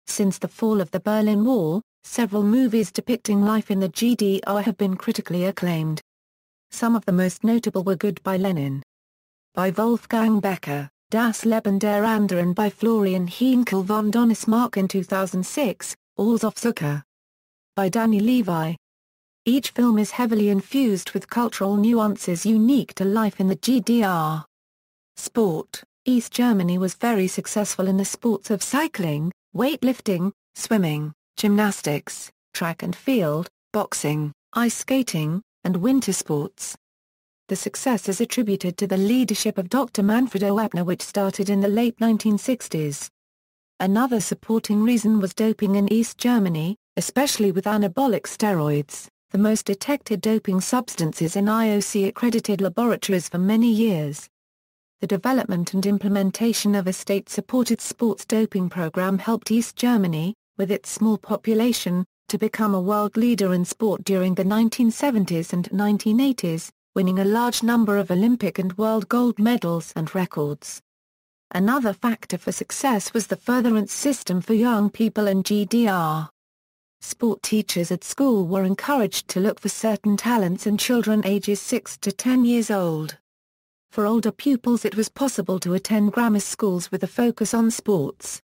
Since the fall of the Berlin Wall, several movies depicting life in the GDR have been critically acclaimed. Some of the most notable were Goodbye Lenin, by Wolfgang Becker, Das Leben der Anderen by Florian Heinkel von Donismarck in 2006, Alls auf Zucker, by Danny Levi. Each film is heavily infused with cultural nuances unique to life in the GDR. Sport. East Germany was very successful in the sports of cycling, weightlifting, swimming, gymnastics, track and field, boxing, ice skating, and winter sports. The success is attributed to the leadership of Dr. Manfred Oepner, which started in the late 1960s. Another supporting reason was doping in East Germany, especially with anabolic steroids, the most detected doping substances in IOC-accredited laboratories for many years. The development and implementation of a state-supported sports doping program helped East Germany, with its small population, to become a world leader in sport during the 1970s and 1980s, winning a large number of Olympic and world gold medals and records. Another factor for success was the furtherance system for young people in GDR. Sport teachers at school were encouraged to look for certain talents in children ages 6 to 10 years old. For older pupils it was possible to attend grammar schools with a focus on sports.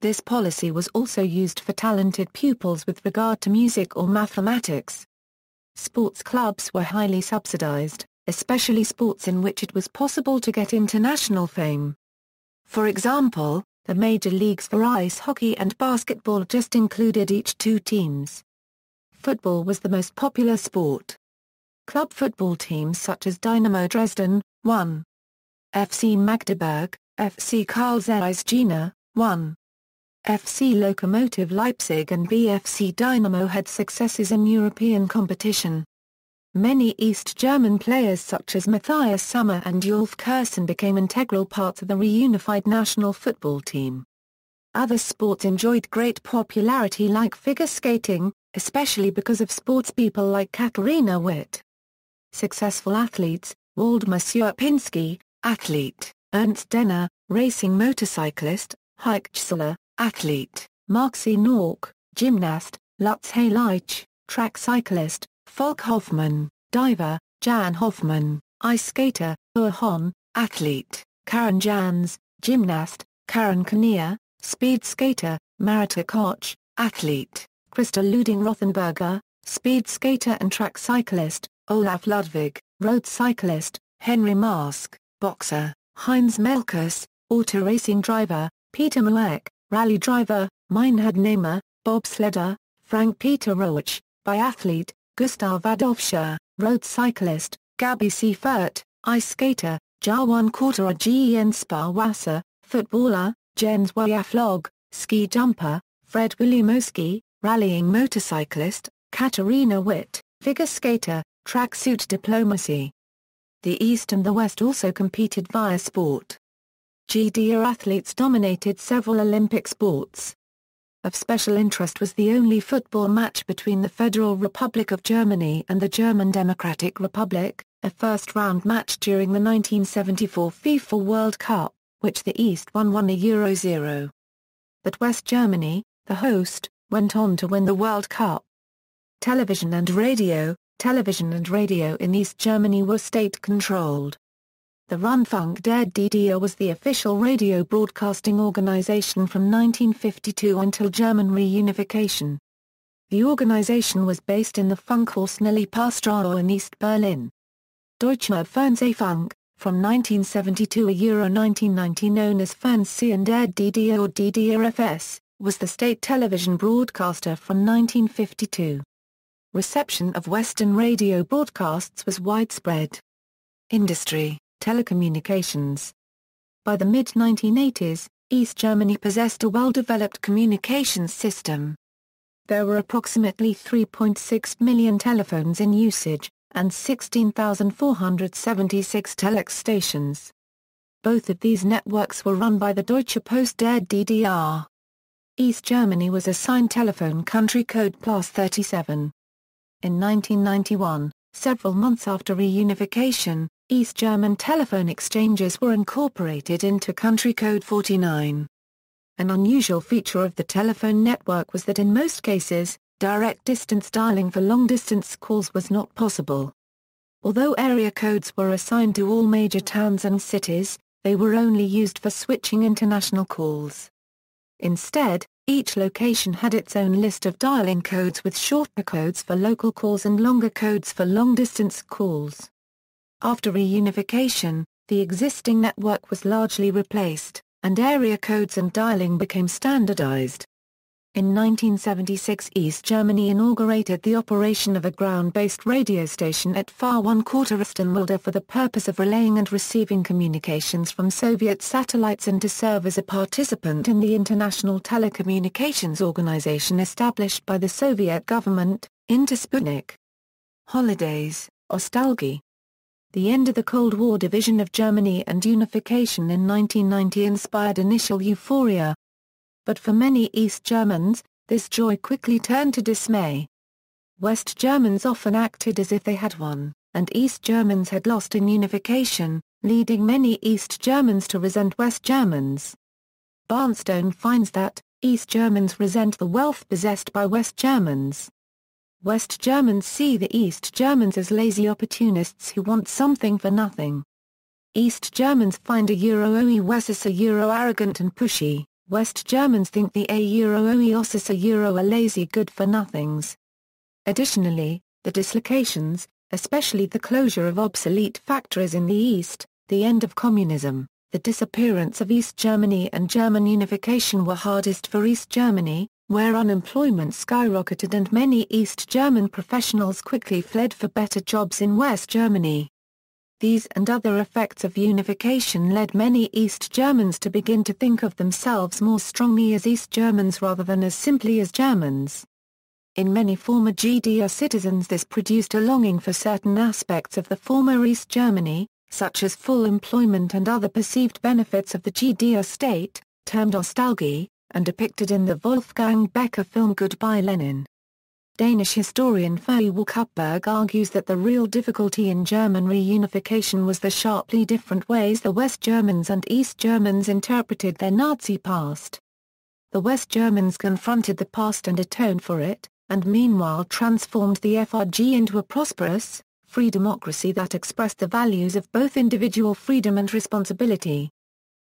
This policy was also used for talented pupils with regard to music or mathematics. Sports clubs were highly subsidized, especially sports in which it was possible to get international fame. For example, the major leagues for ice hockey and basketball just included each 2 teams. Football was the most popular sport. Club football teams such as Dynamo Dresden, 1. FC Magdeburg, FC Karl Zeiss Jena, 1. FC Lokomotive Leipzig and BFC Dynamo had successes in European competition. Many East German players such as Matthias Sommer and Ulf Kirsten became integral parts of the reunified national football team. Other sports enjoyed great popularity like figure skating, especially because of sportspeople like Katharina Witt. Successful athletes, Waldemar Sierpinski, athlete, Ernst Denner, racing motorcyclist, Heike Schiller, athlete, Marxie Nork, gymnast, Lutz Haylich, track cyclist, Volk Hoffmann, diver, Jan Hoffmann, ice skater, Ur Hon, athlete, Karen Jans, gymnast, Karen Kania, speed skater, Marita Koch, athlete, Christa Luding Rothenberger, speed skater and track cyclist, Olaf Ludwig, road cyclist, Henry Mask, boxer, Heinz Melkus, auto racing driver, Peter Mueck, rally driver, Meinhard Nehmer, bobsledder, Frank Peter Roach, biathlete, Gustav Adolfscher, road cyclist, Gabi Seifert, ice skater, Jarwan Korterer Gen Sparwasser, footballer, Jens Wyaflog, ski jumper, Fred Williamowski, rallying motorcyclist, Katharina Witt, figure skater, tracksuit diplomacy. The East and the West also competed via sport. GDR athletes dominated several Olympic sports. Of special interest was the only football match between the Federal Republic of Germany and the German Democratic Republic, a first-round match during the 1974 FIFA World Cup, which the East won 1-0. But West Germany, the host, went on to win the World Cup. Television and radio in East Germany were state-controlled. The Rundfunk der DDR was the official radio broadcasting organization from 1952 until German reunification. The organization was based in the Funkhaus Nelly-Paar-Straße in East Berlin. Deutsche Fernsehfunk, from 1972–1990 known as Fernsehen der DDR or DDR-FS, was the state television broadcaster from 1952. Reception of Western radio broadcasts was widespread. Industry, telecommunications. By the mid-1980s, East Germany possessed a well-developed communications system. There were approximately 3.6 million telephones in usage, and 16,476 telex stations. Both of these networks were run by the Deutsche Post der DDR. East Germany was assigned telephone country code +37. In 1991, several months after reunification, East German telephone exchanges were incorporated into country code 49. An unusual feature of the telephone network was that in most cases, direct distance dialing for long-distance calls was not possible. Although area codes were assigned to all major towns and cities, they were only used for switching international calls. Instead, each location had its own list of dialing codes with shorter codes for local calls and longer codes for long-distance calls. After reunification, the existing network was largely replaced, and area codes and dialing became standardized. In 1976, East Germany inaugurated the operation of a ground-based radio station at Fahr-1/4 for the purpose of relaying and receiving communications from Soviet satellites and to serve as a participant in the International Telecommunications Organization established by the Soviet government, Sputnik. Holidays, nostalgia. The end of the Cold War division of Germany and unification in 1990 inspired initial euphoria. But for many East Germans, this joy quickly turned to dismay. West Germans often acted as if they had won, and East Germans had lost in unification, leading many East Germans to resent West Germans. Barnstone finds that, East Germans resent the wealth possessed by West Germans. West Germans see the East Germans as lazy opportunists who want something for nothing. East Germans find a West arrogant and pushy. West Germans think the are lazy good-for-nothings. Additionally, the dislocations, especially the closure of obsolete factories in the East, the end of communism, the disappearance of East Germany and German unification were hardest for East Germany, where unemployment skyrocketed and many East German professionals quickly fled for better jobs in West Germany. These and other effects of unification led many East Germans to begin to think of themselves more strongly as East Germans rather than as simply as Germans. In many former GDR citizens this produced a longing for certain aspects of the former East Germany, such as full employment and other perceived benefits of the GDR state, termed nostalgia, and depicted in the Wolfgang Becker film Goodbye Lenin. Danish historian Føje Kupperberg argues that the real difficulty in German reunification was the sharply different ways the West Germans and East Germans interpreted their Nazi past. The West Germans confronted the past and atoned for it, and meanwhile transformed the FRG into a prosperous, free democracy that expressed the values of both individual freedom and responsibility.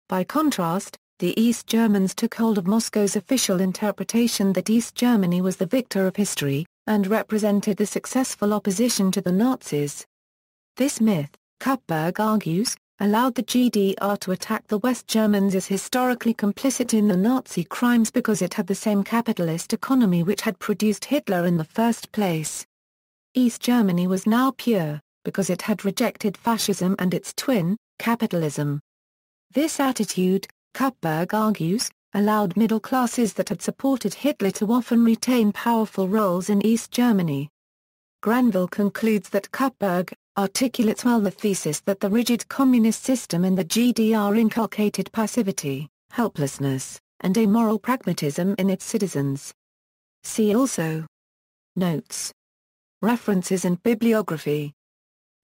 By contrast, the East Germans took hold of Moscow's official interpretation that East Germany was the victor of history, and represented the successful opposition to the Nazis. This myth, Kupperberg argues, allowed the GDR to attack the West Germans as historically complicit in the Nazi crimes because it had the same capitalist economy which had produced Hitler in the first place. East Germany was now pure, because it had rejected fascism and its twin, capitalism. This attitude, Kupperberg argues, allowed middle classes that had supported Hitler to often retain powerful roles in East Germany. Granville concludes that Kupperberg articulates well the thesis that the rigid communist system in the GDR inculcated passivity, helplessness, and amoral pragmatism in its citizens. See also Notes. References and bibliography.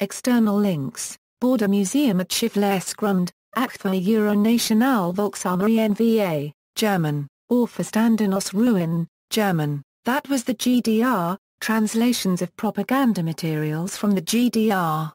External links, Border Museum at Schifflersgrund, Akte Nationale Volksarmee NVA, German, Auferstanden aus Ruin, German, That Was the GDR, translations of propaganda materials from the GDR.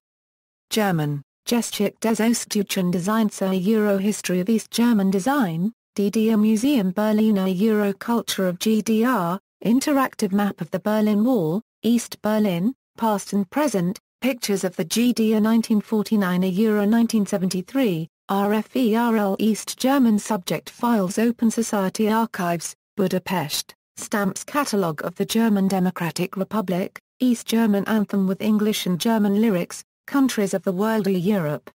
German, Geschichte des Ostdeutschen Designs History of East German Design, DDR Museum Berliner Culture of GDR, interactive map of the Berlin Wall, East Berlin, past and present, pictures of the GDR 1949–1973, RFERL East German Subject Files Open Society Archives, Budapest, Stamps Catalogue of the German Democratic Republic, East German Anthem with English and German lyrics, Countries of the World or Europe.